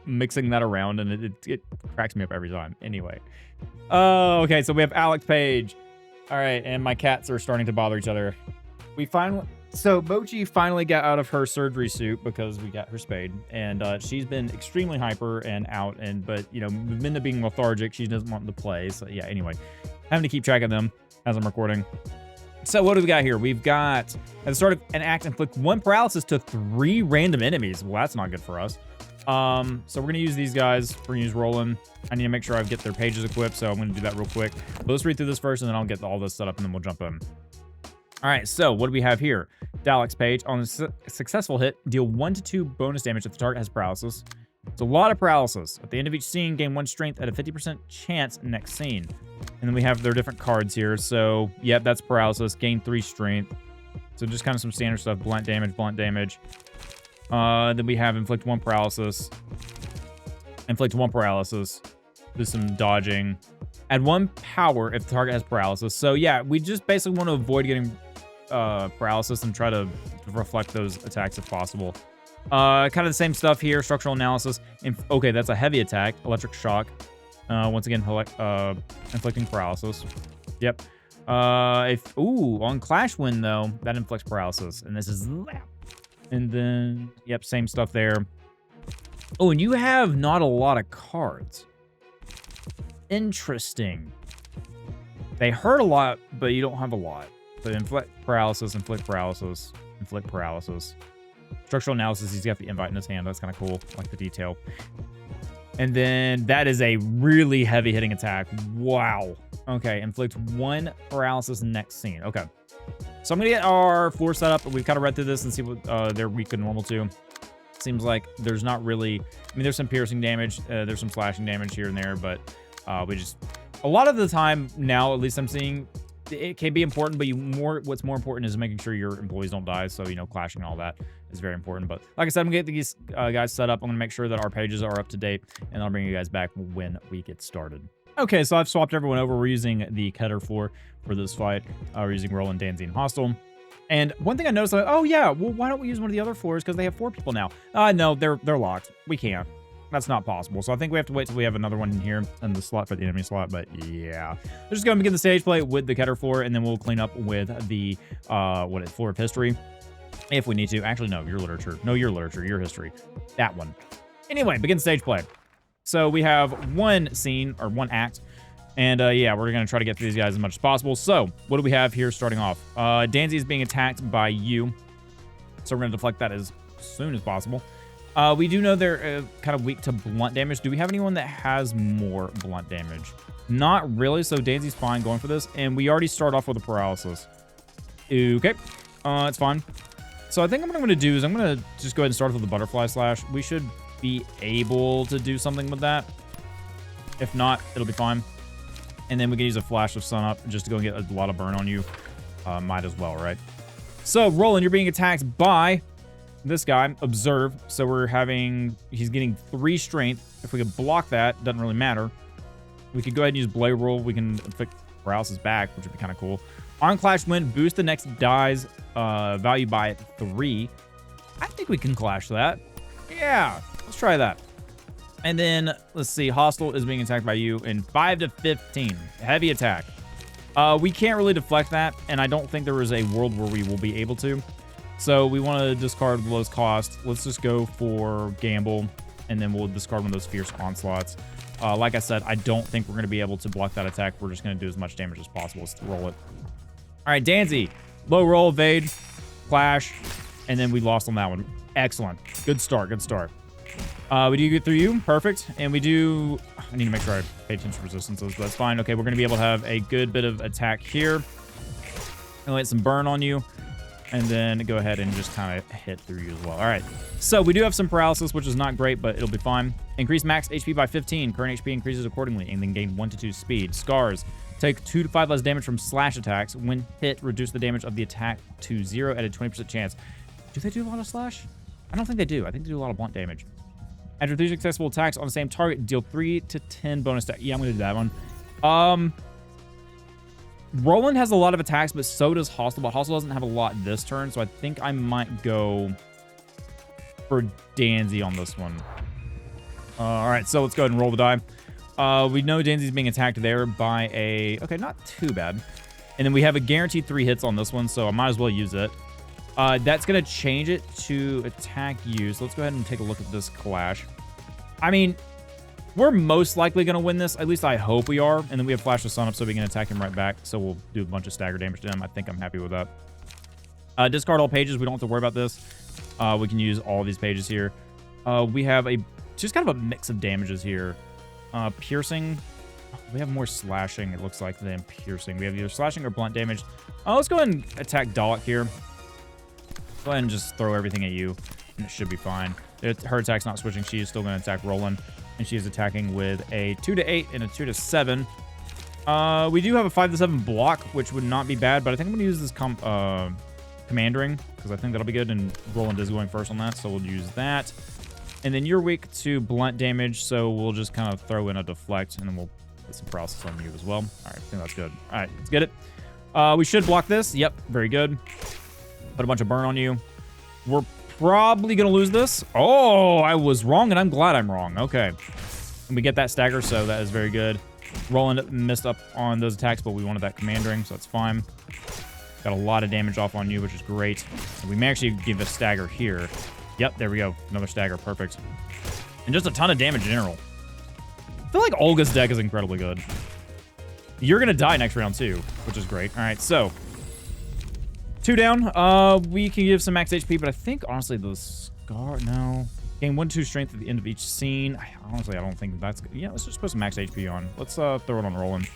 mixing that around and it cracks me up every time. Anyway. Oh, okay, so we have Alex Page. All right, and my cats are starting to bother each other. So Mochi finally got out of her surgery suit because we got her spayed, and she's been extremely hyper and out, but you know, Minna being lethargic, she doesn't want to play. So yeah, anyway, having to keep track of them as I'm recording. So what do we got here? We've got, at the start of an act, inflict 1 paralysis to 3 random enemies. Well, that's not good for us. So we're going to use these guys. We're going to use Roland. I need to make sure I get their pages equipped, so I'm going to do that real quick. But let's read through this first, and then I'll get all this set up, and then we'll jump in. All right, so what do we have here? Dalek's page. On a successful hit, deal 1 to 2 bonus damage if the target has paralysis. It's a lot of paralysis. At the end of each scene, gain 1 strength at a 50% chance next scene. And then we have their different cards here. So, yep, that's paralysis. Gain 3 strength. So just kind of some standard stuff. Blunt damage, blunt damage. Then we have inflict 1 paralysis. Inflict 1 paralysis. Do some dodging. Add 1 power if the target has paralysis. So, yeah, we just basically want to avoid getting paralysis and try to reflect those attacks if possible. Kind of the same stuff here. Structural analysis. Okay, that's a heavy attack. Electric shock. Once again, inflicting paralysis. Yep. On Clash Wind, though, that inflicts paralysis. And this is... And then, yep, same stuff there. Oh, and you have not a lot of cards. Interesting. They hurt a lot, but you don't have a lot. So inflict paralysis, inflict paralysis, inflict paralysis. Structural analysis, he's got the invite in his hand. That's kind of cool. I like the detail. And then that is a really heavy hitting attack. Wow. Okay, inflict 1 paralysis next scene. Okay. So I'm going to get our floor set up. We've kind of read through this and see what they're weak and normal to. Seems like there's not really... I mean, there's some piercing damage. There's some slashing damage here and there, but we just... A lot of the time now, at least I'm seeing... It can be important, but what's more important is making sure your employees don't die. So, clashing and all that is very important. But like I said, I'm going to get these guys set up. I'm going to make sure that our pages are up to date, and I'll bring you guys back when we get started. Okay, so I've swapped everyone over. We're using the cutter floor for this fight. We're using Roland, Danzy, and Hostile. And one thing I noticed, oh yeah, well, why don't we use one of the other floors? Because they have 4 people now. No, they're locked. We can't. That's not possible. So I think we have to wait till we have another one in here in the slot for the enemy slot. But yeah, we're just going to begin the stage play with the cutter floor, and then we'll clean up with the floor of history if we need to. Actually, no, your literature. No, your literature, your history. That one. Anyway, begin stage play. So we have 1 scene or 1 act, and yeah, we're going to try to get through these guys as much as possible. So what do we have here starting off? Danzy is being attacked by you, so we're going to deflect that as soon as possible. We do know they're kind of weak to blunt damage. Do we have anyone that has more blunt damage? Not really, so Danzy's fine going for this. And we already start off with a paralysis. Okay, it's fine. So I think what I'm going to do is I'm going to just go ahead and start with the butterfly slash. We should be able to do something with that. If not, it'll be fine. And then we can use a flash of sun up just to go and get a lot of burn on you. Might as well, right? So, Roland, you're being attacked by... this guy, observe. So he's getting 3 strength. If we could block that, doesn't really matter. We could go ahead and use Blade Roll. We can inflict paralysis back, which would be kind of cool. On Clash Wind, boost the next die's value by 3. I think we can clash that. Yeah, let's try that. And then, let's see, Hostile is being attacked by you in 5 to 15. Heavy attack. We can't really deflect that, and I don't think there is a world where we will be able to. So we want to discard the lowest cost. Let's just go for Gamble, and then we'll discard one of those Fierce Onslaughts. Like I said, I don't think we're going to be able to block that attack. We're just going to do as much damage as possible. Let's roll it. All right, Danzy. Low roll, evade, clash, and then we lost on that one. Excellent. Good start, good start. We do get through you. Perfect. And we do... I need to make sure I pay attention to resistances, but that's fine. Okay, we're going to be able to have a good bit of attack here. And let some burn on you. And then go ahead and just kind of hit through you as well. All right. So we do have some paralysis, which is not great, but it'll be fine. Increase max HP by 15. Current HP increases accordingly, and then gain 1 to 2 speed. Scars. Take 2 to 5 less damage from slash attacks. When hit, reduce the damage of the attack to 0 at a 20% chance. Do they do a lot of slash? I don't think they do. I think they do a lot of blunt damage. After 3 successful attacks on the same target, deal 3 to 10 bonus attack. Yeah, I'm going to do that one. Roland has a lot of attacks, but so does Hostile. But Hostile doesn't have a lot this turn, so I think I might go for Danzy on this one. All right, so let's go ahead and roll the die. We know Danzy's being attacked there by a... Okay, not too bad. And then we have a guaranteed 3 hits on this one, so I might as well use it. That's going to change it to attack you. So let's go ahead and take a look at this clash. I mean, We're most likely going to win this. At least I hope we are. And then we have Flash of Sun up so we can attack him right back. So we'll do a bunch of stagger damage to him. I think I'm happy with that. Discard all pages. We don't have to worry about this. We can use all of these pages here. We have just kind of a mix of damages here. Piercing. We have more slashing, it looks like, than piercing. We have either slashing or blunt damage. Let's go ahead and attack Dalek here. Go ahead and just throw everything at you, and it should be fine. Her attack's not switching. She is still going to attack Roland, and she is attacking with a 2 to 8 and a 2 to 7. We do have a 5 to 7 block, which would not be bad, but I think I'm going to use this command ring, because I think that'll be good, and Roland is going first on that, so we'll use that. And then you're weak to blunt damage, so we'll just kind of throw in a deflect, and then we'll put some paralysis on you as well. All right, I think that's good. All right, let's get it. We should block this. Yep, very good. Put a bunch of burn on you. We're probably going to lose this. Oh, I was wrong, and I'm glad I'm wrong. Okay. And we get that stagger, so that is very good. Roland missed up on those attacks, but we wanted that command ring, so that's fine. Got a lot of damage off on you, which is great. And we may actually give a stagger here. Yep, there we go. Another stagger. Perfect. And just a ton of damage in general. I feel like Olga's deck is incredibly good. You're going to die next round, too, which is great. All right, so 2 down. We can give some max HP, but I think, honestly, the Scar... No. Gain 1-2 strength at the end of each scene. Honestly, I don't think that's good. Yeah, let's just put some max HP on. Let's throw it on Roland.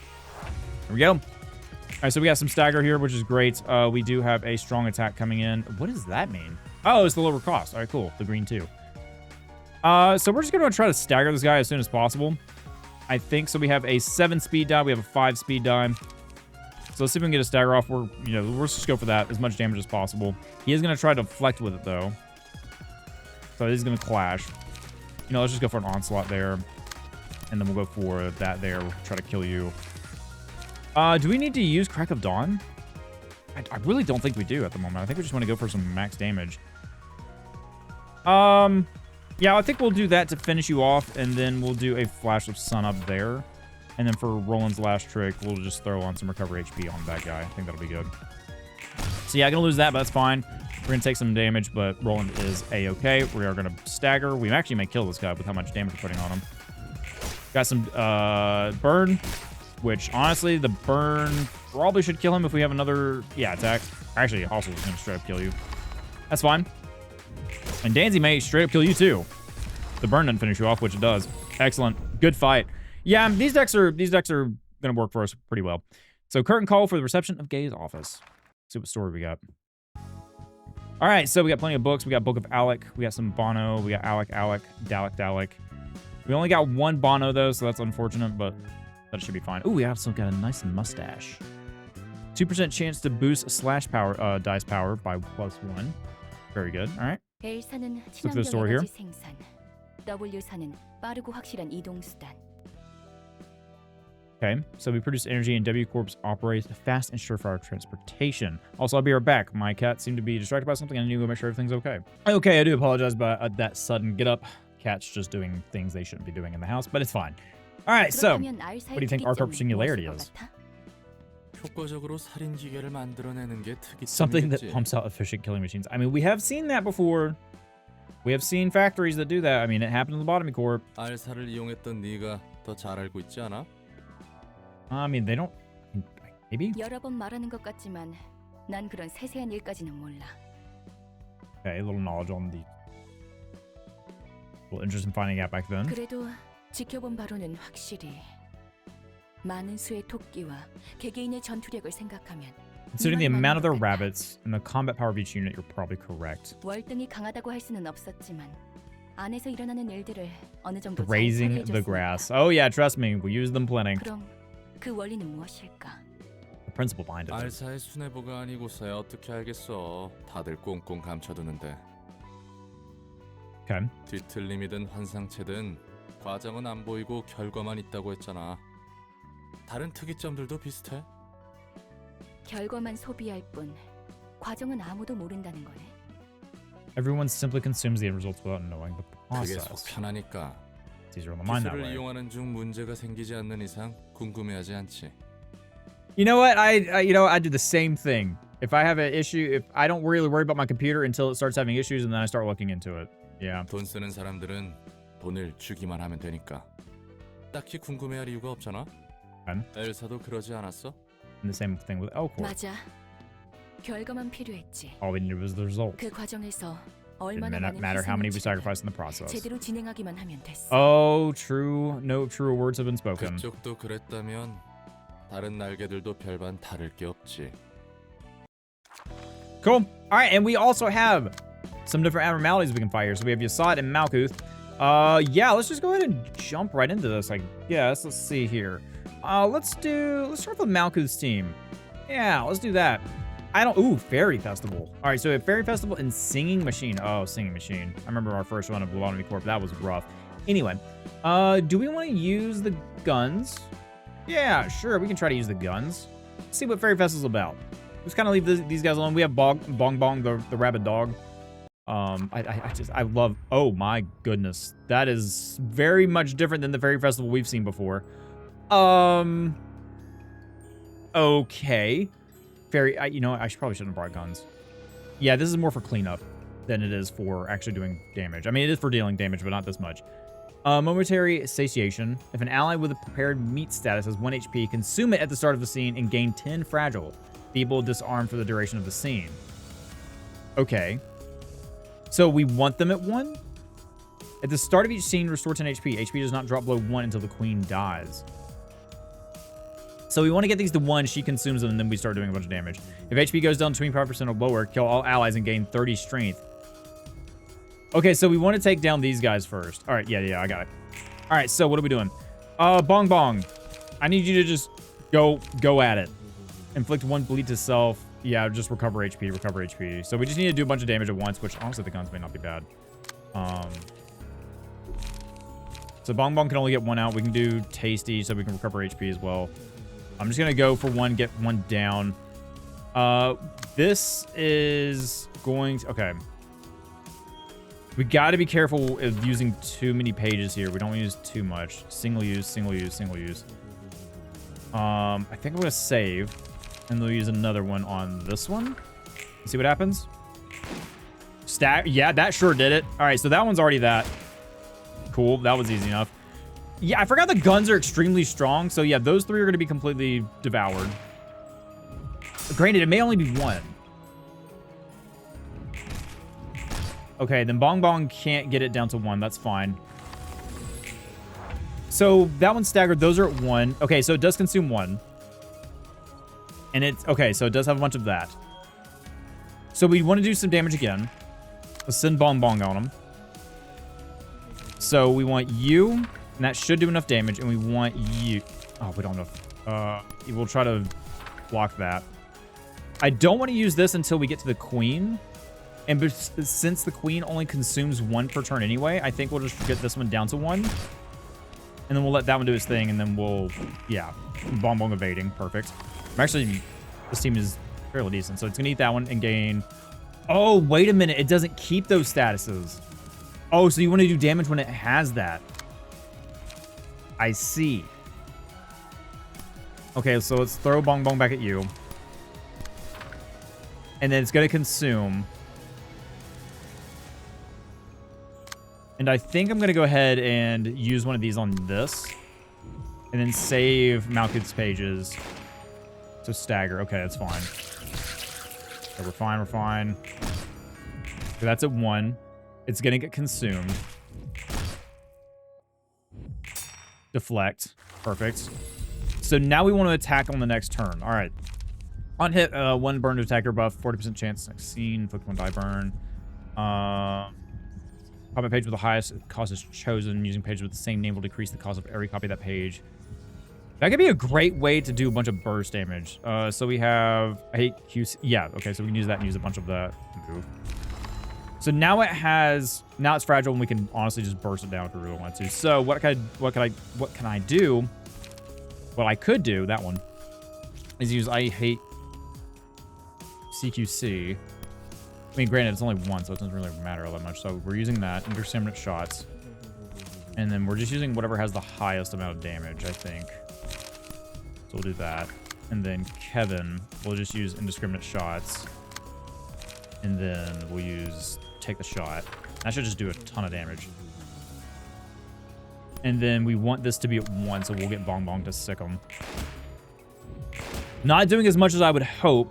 There we go. All right, so we got some stagger here, which is great. We do have a strong attack coming in. What does that mean? Oh, it's the lower cost. All right, cool. The green, too. So we're just going to try to stagger this guy as soon as possible. I think so. We have a 7 speed die. We have a 5 speed die. So let's see if we can get a stagger off. Let's just go for that. As much damage as possible. He is going to try to deflect with it, though. So he's going to clash. Let's just go for an onslaught there. And then we'll go for that there. We'll try to kill you. Do we need to use Crack of Dawn? I really don't think we do at the moment. I think we just want to go for some max damage. Yeah, I think we'll do that to finish you off, and then we'll do a Flash of Sun up there. And then for Roland's last trick, we'll just throw on some recover HP on that guy. I think that'll be good. So yeah, I'm going to lose that, but that's fine. We're going to take some damage, but Roland is A-okay. We are going to stagger. We actually may kill this guy with how much damage we're putting on him. Got some burn, which honestly, the burn probably should kill him if we have another, attack. Actually, also is going to straight up kill you. That's fine. And Danzy may straight up kill you too. The burn doesn't finish you off, which it does. Excellent. Good fight. Yeah, these decks are going to work for us pretty well. So curtain call for the reception of Gay's office. Let's see what story we got. All right, so we got plenty of books. We got Book of Alec. We got some Bono. We got Alec, Dalek. We only got 1 Bono, though, so that's unfortunate, but that should be fine. Ooh, we also got a nice mustache. 2% chance to boost slash power, dice power by +1. Very good. All right. L사는 Look at the story here. 생산. W사는 빠르고 확실한 이동 수단. Okay, so we produce energy and W Corps operates fast and surefire transportation. Also, I'll be right back. My cat seemed to be distracted by something. I need to go make sure everything's okay. Okay, I do apologize about that sudden get up. Cat's just doing things they shouldn't be doing in the house, but it's fine. All right, so what do you think R-Corp Singularity is? 효과적으로 살인 기계를 만들어내는 게 Something that 특이점이겠지. pumps out efficient killing machines. I mean, we have seen that before. We have seen factories that do that. I mean, it happened in the Lobotomy Corp. 알사를 이용했던 네가 더 잘 알고 있지 않아? I mean, they don't... Maybe? 여러 번 말하는 것 같지만 난 그런 세세한 일까지는 몰라. Okay, a little knowledge on the... A little interest in finding out back then. 그래도 지켜본 바로는 확실히 많은 수의 토끼와 개개인의 전투력을 생각하면 Considering the amount of their rabbits and the combat power of each unit, you're probably correct. 월등히 강하다고 할 수는 없었지만 안에서 일어나는 일들을 어느 정도 잘 Grazing the 처리해줬으니까. grass. Oh yeah, trust me, we use them plenty. 그럼 그 원리는 무엇일까? The principle behind it. 알사의 수뇌부가 아니고서야 어떻게 알겠어. 다들 꽁꽁 감춰두는데. Okay. 뒤틀림이든 환상체든 과정은 안 보이고 결과만 있다고 했잖아. 다른 특이점들도 비슷해? 결과만 소비할 뿐 과정은 아무도 모른다는 거네. Everyone simply consumes the end results without knowing the 그게 속 process. 편하니까. It's easier on the mind that 기술을 way. 이용하는 중 문제가 생기지 않는 이상 궁금해하지 않지. You know what? I do the same thing. If I have an issue, if I don't really worry about my computer until it starts having issues, and then I start looking into it. Yeah. 돈 쓰는 사람들은 돈을 주기만 하면 되니까. 딱히 궁금해할 이유가 없잖아. 엘사도 그러지 않았어? And the same thing with Elcor. 맞아. 결과만 필요했지. All we needed was the result. 그 과정에서 Didn't 얼마나 많은 matter how many we 희생을 sacrificed in the process. 제대로 진행하기만 하면 됐어. Oh, true. No truer words have been spoken. 그쪽도 그랬다면 다른 날개들도 별반 다를 게 없지. Cool. All right, and we also have some different abnormalities we can fight here. So we have Yasad and Malkuth. Yeah, let's just go ahead and jump right into this, I guess. Let's see here. Let's start with Malkuth's team. Yeah, let's do that. Ooh, Fairy Festival. All right, so we have Fairy Festival and Singing Machine. Oh, Singing Machine. I remember our first run of Lobotomy Corp. That was rough. Anyway, do we want to use the guns? Yeah, sure, we can try to use the guns. Let's see what Fairy Festival's about. Just kind of leave these guys alone. We have Bong Bong, the rabid dog. I love, oh my goodness. That is very much different than the Fairy Festival we've seen before. Okay. Fairy, you know, I probably shouldn't have brought guns. Yeah, this is more for cleanup than it is for actually doing damage. I mean, it is for dealing damage, but not this much. Momentary satiation. If an ally with a prepared meat status has 1 HP, consume it at the start of the scene and gain 10 fragile. Feeble, disarmed for the duration of the scene. Okay. So we want them at 1? At the start of each scene, restore 10 HP. HP does not drop below 1 until the queen dies. So we want to get these to 1, she consumes them, and then we start doing a bunch of damage. If HP goes down to 25% or lower, kill all allies and gain 30 strength. Okay, so we want to take down these guys first. All right, yeah, I got it. All right, so what are we doing? Bong Bong. I need you to just go at it. Inflict 1 bleed to self. Yeah, just recover HP. So we just need to do a bunch of damage at once, which honestly the guns may not be bad. So Bong Bong can only get 1 out. We can do Tasty so we can recover HP as well. I'm just going to go for 1, get 1 down. This is going to... Okay. We got to be careful of using too many pages here. We don't want to use too much. Single use. I think I'm going to save. And we'll use another one on this one. See what happens? Stack. Yeah, that sure did it. All right, so that one's already that. Cool. That was easy enough. Yeah, I forgot the guns are extremely strong. So yeah, those 3 are going to be completely devoured. Granted, it may only be 1. Okay, then Bong Bong can't get it down to 1. That's fine. So that one's staggered. Those are at 1. Okay, so it does consume 1. And it's... Okay, so it does have a bunch of that. So we want to do some damage again. Let's send Bong Bong on him. So we want you, and that should do enough damage, and we want you... Oh, we don't know. We'll try to block that. I don't want to use this until we get to the queen. And since the queen only consumes 1 per turn anyway, I think we'll just get this one down to 1. And then we'll let that one do its thing, and then we'll... Yeah. Bong Bong evading. Perfect. Actually, this team is fairly decent. So it's going to eat that one and gain... Oh, wait a minute. It doesn't keep those statuses. Oh, so you want to do damage when it has that. I see. Okay, so let's throw Bong Bong back at you. And then it's going to consume. And I think I'm going to go ahead and use one of these on this. And then save Malkuth's pages. So stagger. Okay, that's fine. Okay, we're fine. So that's at 1. It's going to get consumed. Deflect. Perfect. So now we want to attack on the next turn. All right. On hit, 1 burn to attacker buff, 40% chance next scene, inflict 1 die burn. Copy page with the highest cost is chosen. Using pages with the same name will decrease the cost of every copy of that page. That could be a great way to do a bunch of burst damage. So we have... I hate QC. Yeah, okay, so we can use that and use a bunch of that move. So now it has... Now it's fragile and we can honestly just burst it down if we really want to. So what can I do? What I could do, that one, is use I hate CQC. I mean, granted, it's only 1, so it doesn't really matter all that much. So we're using that, indiscriminate shots. And then we're just using whatever has the highest amount of damage, I think. So we'll do that. And then Kevin, we'll just use indiscriminate shots. And then we'll use take the shot. That should just do a ton of damage. And then we want this to be at 1, so we'll get Bong Bong to sick him. Not doing as much as I would hope.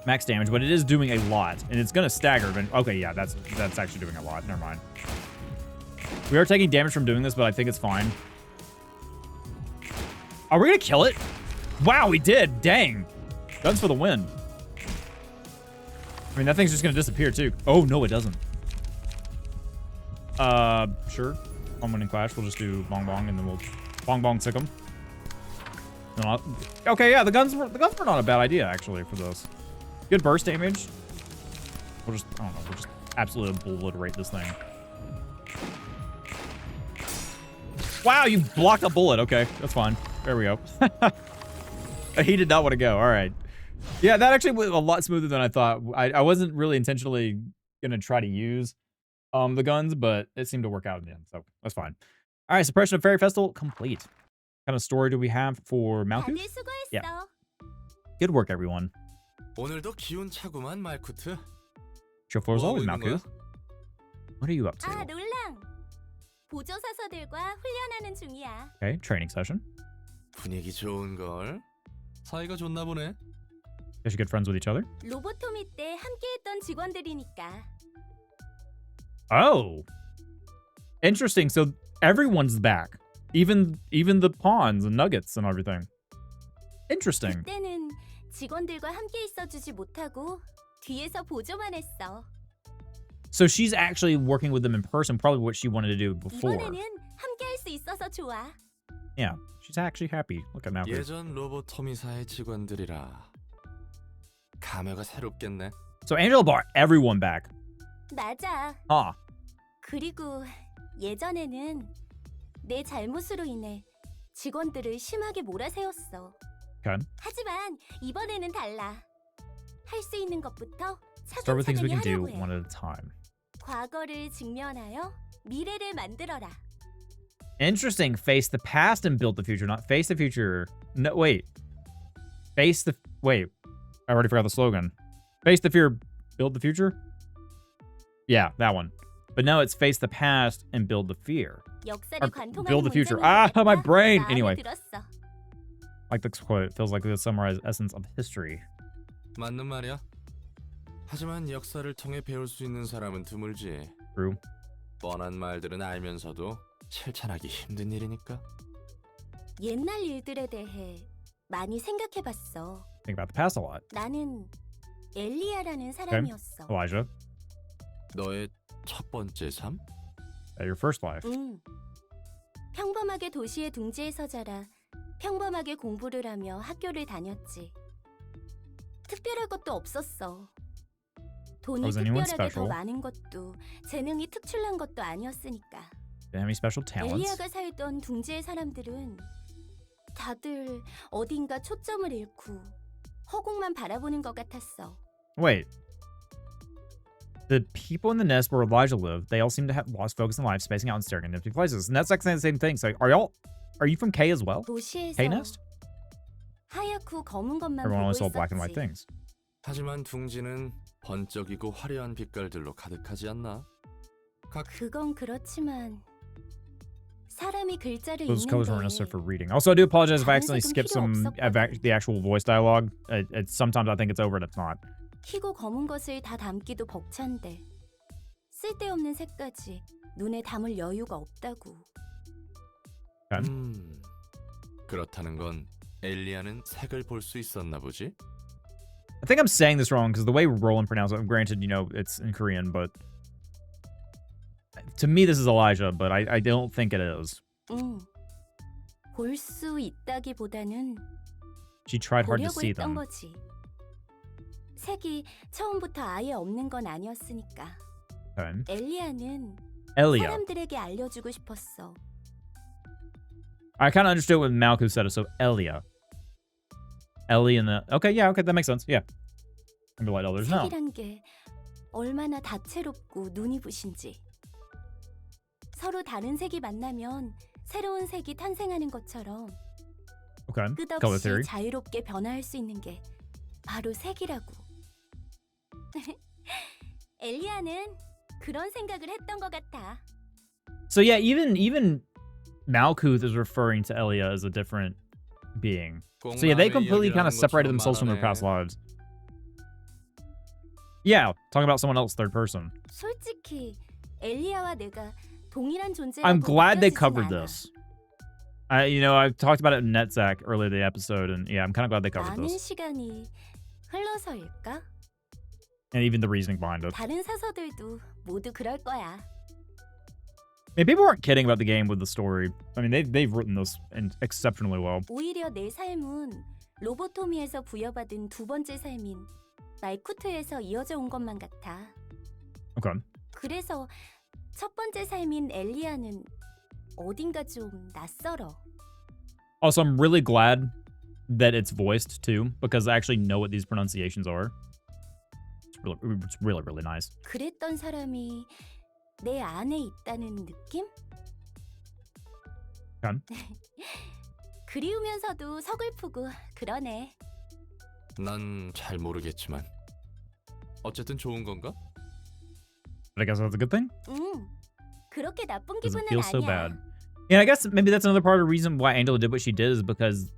Max damage, but it is doing a lot. And it's going to stagger. But okay, yeah, that's actually doing a lot. Never mind. We are taking damage from doing this, but I think it's fine. Are we going to kill it? Wow, we did. Dang. Guns for the win. I mean, that thing's just going to disappear, too. Oh, no, it doesn't. Sure. On winning clash, we'll just do Bong Bong, and then we'll Bong Bong sick him. Okay, yeah, the guns were not a bad idea, actually, for this. Good burst damage. We'll just, I don't know, we'll just absolutely obliterate this thing. Wow, you blocked a bullet. Okay, that's fine. There we go. He did not want to go. All right. Yeah, that actually went a lot smoother than I thought. I wasn't really intentionally going to try to use the guns, but it seemed to work out in the end, so that's fine. All right, Suppression of Fairy Festival complete. What kind of story do we have for Malkuth? Yeah. Good work, everyone. 오늘도 기운차구만 말쿠트. Show floor is always Malkuth. What are you up to? 아, 롤랑. 보조사서들과 훈련하는 중이야. Okay, training session. 분위기 좋은 걸. 사이가 좋나 보네. Guess you're good friends with each other. 로보토미 때 함께했던 직원들이니까. Oh, interesting. So everyone's back, even the pawns and nuggets and everything. Interesting. 그때는 직원들과 함께 있어주지 못하고 뒤에서 보조만 했어. So she's actually working with them in person, probably what she wanted to do before. 이번에는 함께할 수 있어서 좋아. Yeah, she's actually happy. Look at Malkuth. 예전 로보토미사의 직원들이라. 감회가 새롭겠네. So Angela brought everyone back. 맞아. Huh. 그리고 예전에는 내 잘못으로 인해 직원들을 심하게 몰아세웠어. Okay. 하지만 이번에는 달라. 할 수 있는 것부터 Start with things we 차근차근히 can do 하려고 해. one at a time. 과거를 직면하여 미래를 만들어라. Interesting. Face the past and build the future, not face the future. No, wait. Face the... Wait. I already forgot the slogan. Face the fear, build the future? Yeah, that one. But no, it's face the past and build the fear. 역사를 Or 관통하는 build the future. 문장이 Ah, my 있다. brain! 마음에 Anyway. 들었어. Like this quote, it feels like the summarized essence of history. 맞는 말이야. 하지만 역사를 통해 배울 수 있는 사람은 드물지. True. 뻔한 말들은 알면서도 실천하기 힘든 일이니까. 옛날 일들에 대해 많이 생각해봤어. Think about the past a lot. 나는 엘리야라는 사람이었어. Elijah, 너의 첫 번째 삶? at your first life. 평범하게 도시의 둥지에서 자라 평범하게 공부를 하며 학교를 다녔지. 특별할 것도 없었어. 돈이 Was anyone 특별하게 더 special? 많은 것도 재능이 특출난 것도 아니었으니까. Didn't have any special talents. 엘리야가 살던 둥지의 사람들은 다들 어딘가 초점을 잃고 허공만 바라보는 것 같았어. Wait. The people in the nest where Elijah lived, they all seem to have lost focus in life, spacing out and staring at empty places. And that's like saying the same thing. So are you from K as well? 도시에서 K nest? 하얗고 검은 것만 Everyone 보고 only saw black and white 있었지. things. 하지만 둥지는 번쩍이고 화려한 빛깔들로 가득하지 않나? 그건 그렇지만 사람이 글자를 Those colors weren't 읽는데 necessary for reading. Also, I do apologize if I accidentally 다른 skipped 색은 some 필요 없었거든. the actual voice dialogue. Sometimes I think it's over and it's not. 희고 검은 것을 다 담기도 벅찬데 쓸데없는 색까지 눈에 담을 여유가 없다고. Okay. 그렇다는 건 엘리야는 색을 볼 수 있었나 보지? I think I'm saying this wrong because the way Roland pronounced it, granted, you know, it's in Korean, but to me, this is Elijah, but I don't think it is. 볼 수 있다기보다는 She tried hard to 보려고 see 했던 them. 거지. 색이 처음부터 아예 없는 건 아니었으니까. Okay. 엘리야는 Elia. 사람들에게 알려주고 싶었어. I kind of understood what Malkuth said, so Elia. Ellie and the... Okay, yeah, okay, that makes sense. Yeah. I'm gonna let others know. 색이란 게 얼마나 다채롭고 눈이 부신지. 서로 다른 색이 만나면 새로운 색이 탄생하는 것처럼 Okay. Color 끝없이 theory. 자유롭게 변화할 수 있는 게 바로 색이라고. 엘리야는 그런 생각을 했던 것 같아. So yeah, even Malkuth is referring to Elia as a different being. So yeah, they completely kind of separated themselves from their past lives. Yeah, talking about someone else, third person. 솔직히 엘리아와 내가 동일한 존재라고 I'm glad they 느껴지진 covered 않아. this. I talked about it in NetZack earlier in the episode, and yeah, I'm kind of glad they covered 많은 this. 시간이 흘러서일까? And even the reasoning behind it. 다른 사서들도 모두 그럴 거야. I mean, people aren't kidding about the game with the story. I mean, they've written this exceptionally well. 오히려 내 삶은 로보토미에서 부여받은 두 번째 삶인 말쿠트에서 이어져 온 것만 같아. Okay. 그래서 첫 번째 삶인 엘리아는 어딘가 좀 낯설어. Also, I'm really glad that it's voiced too, because I actually know what these pronunciations are. It's really, really nice. 그랬던 사람이 내 안에 있다는 느낌? Okay. 그리우면서도 서글프고 그러네. 난 잘 모르겠지만 어쨌든 좋은 건가? But I guess that's a good thing. 그렇게 나쁜 Doesn't 기분은 feel so 아니야. bad. Yeah, I guess maybe that's another part of the reason why Angela did what she did is because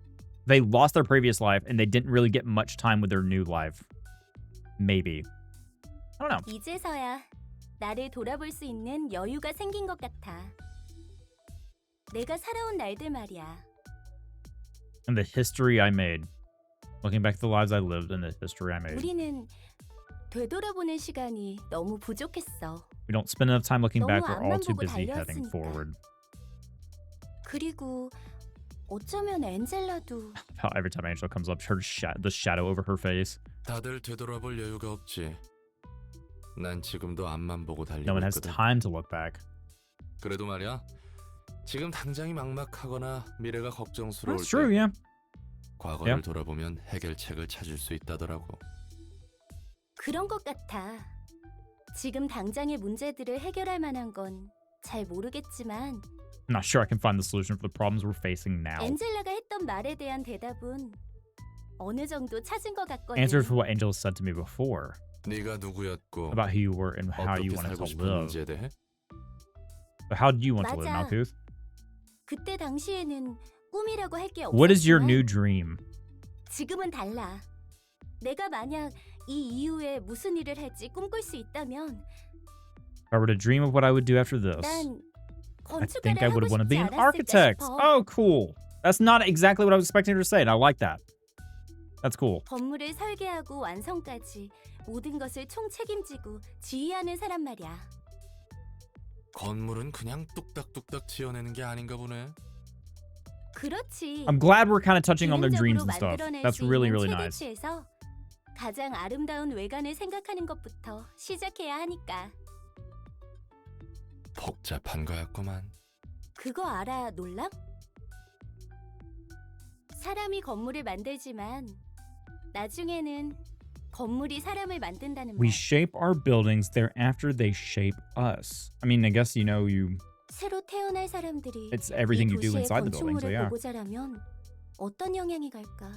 they lost their previous life and they didn't really get much time with their new life. Maybe. I don't know. 이제서야 나를 돌아볼 수 있는 여유가 생긴 것 같아. 내가 살아온 날들 말이야. And the history I made. Looking back at the lives I lived and the history I made. 우리는 되돌아보는 시간이 너무 부족했어. We don't spend enough time looking back. We're all 너무 too 앞만 보고 busy heading 달려왔으니까. forward. 그리고 어쩌면 엔젤라도 How every time Angela comes up, the shadow over her face. 다들 되돌아볼 여유가 없지. 난 지금도 앞만 보고 달리고 No one has 있거든. time to look back. 그래도 말이야. 지금 당장이 막막하거나 미래가 걱정스러울 That's true, 때 yeah. 과거를 Yeah. 돌아보면 해결책을 찾을 수 있다더라고. 그런 것 같아. 지금 당장의 문제들을 해결할 만한 건 잘 모르겠지만 I'm not sure I can find the solution for the problems we're facing now. 엔젤라가 했던 말에 대한 대답은 어느 정도 찾은 것 같거든. Answers for what Angela said to me before 네가 누구였고 about who you were and how you 어떻게 wanted 살고 to 싶은 live. 문제에 대해 But how do you want to live, 맞아. Malkuth? 그때 당시에는 꿈이라고 할 게 없었지만 What is your new dream? 지금은 달라. 내가 만약 이 이후에 무슨 일을 할지 꿈꿀 수 있다면 If I were to dream of what I would do after this, 난 I 건축가를 think I 하고 would want to be 싶지 an 않았을까 architect. 싶어. Oh, cool. That's not exactly what I was expecting her to say, and I like that. That's cool. 건물을 설계하고 완성까지 모든 것을 총 책임지고 지휘하는 사람 말이야. 건물은 그냥 뚝딱뚝딱 지어내는 게 아닌가 보네. 그렇지. I'm glad we're kind of touching on their dreams 기능적으로 and stuff. 만들어낼 That's 수 really, 있는 really nice. 최대치에서 가장 아름다운 외관을 생각하는 것부터 시작해야 하니까. 복잡한 거였구만. 그거 알아, 놀람? 사람이 건물을 만들지만 나중에는 건물이 사람을 만든다는 We 말. shape our buildings, thereafter they shape us. I mean, I guess, you know, 새로 태어날 사람들이 it's everything 이 you do 도시의 inside the building, so 건축물을 yeah. 보고 자라면 어떤 영향이 갈까?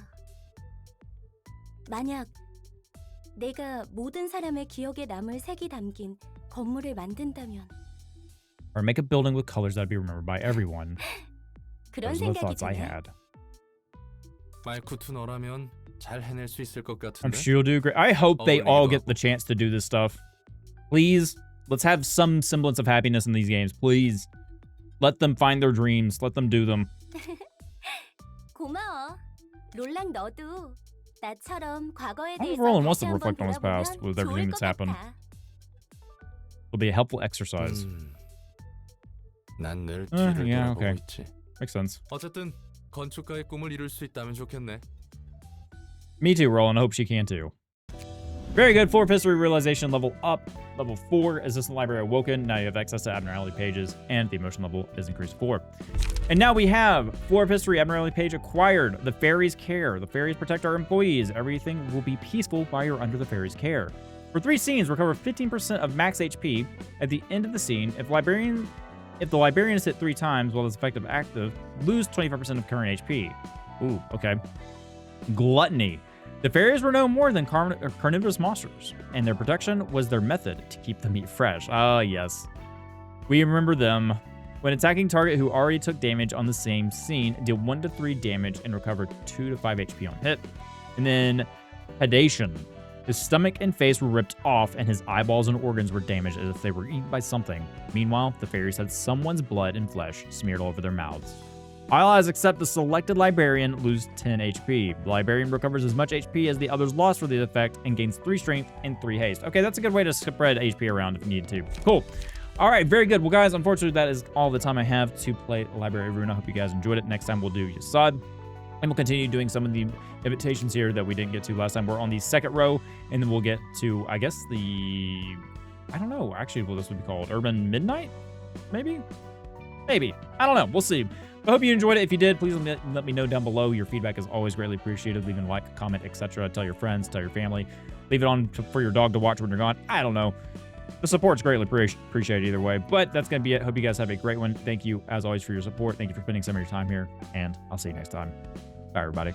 만약 내가 모든 사람의 기억에 남을 색이 담긴 건물을 만든다면 Or make a building with colors that'd be remembered by everyone. 그런 Those are the 생각이 thoughts I 드네. had. 말쿠투 너라면 잘 해낼 수 있을 것 I'm 같은데. sure you'll do great. I hope they Oh, all Lego. get the chance to do this stuff. Please, let's have some semblance of happiness in these games. Please. Let them find their dreams. Let them do them. 고마워. 롤랑 너도 나처럼 과거에 I think 대해서 Roland wants 다시 to 한번 reflect on his past 돌아보면 with 좋을 everything 것 that's happened. 같아. It'll be a helpful exercise. 난 늘 뒤를 yeah, 돌아보고 okay. 있지. Makes sense. 어쨌든 건축가의 꿈을 이룰 수 있다면 좋겠네. Me too, Roland. I hope she can too. Very good. Floor of History Realization level up. Level 4, Assistant Library Awoken. Now you have access to abnormality pages, and the emotion level is increased to 4. And now we have Floor of History Abnormality page acquired. The fairies care. The fairies protect our employees. Everything will be peaceful while you're under the fairies' care. For 3 scenes, recover 15% of max HP at the end of the scene. If the librarian is hit 3 times while it's effective active, lose 25% of current HP. Ooh, okay. Gluttony. The fairies were no more than carnivorous monsters, and their protection was their method to keep the meat fresh. Ah, yes. We remember them. When attacking target who already took damage on the same scene, deal 1 to 3 damage and recover 2 to 5 HP on hit. And then predation. His stomach and face were ripped off, and his eyeballs and organs were damaged as if they were eaten by something. Meanwhile, the fairies had someone's blood and flesh smeared all over their mouths. All allies except the selected librarian lose 10 HP. The librarian recovers as much HP as the others lost for the effect and gains 3 strength and 3 haste. Okay, that's a good way to spread HP around if you need to. Cool. All right, very good. Well, guys, unfortunately, that is all the time I have to play Library of Ruina. I hope you guys enjoyed it. Next time, we'll do Yasad. And we'll continue doing some of the invitations here that we didn't get to last time. We're on the second row, and then we'll get to, I guess, I don't know, actually, what this would be called. Urban Midnight? Maybe? Maybe. I don't know. We'll see. I hope you enjoyed it. If you did, please let me know down below. Your feedback is always greatly appreciated. Leave a like, comment, etc. Tell your friends, tell your family. Leave it on for your dog to watch when you're gone. I don't know. The support's greatly appreciated either way. But that's going to be it. Hope you guys have a great one. Thank you, as always, for your support. Thank you for spending some of your time here, and I'll see you next time. Bye, everybody.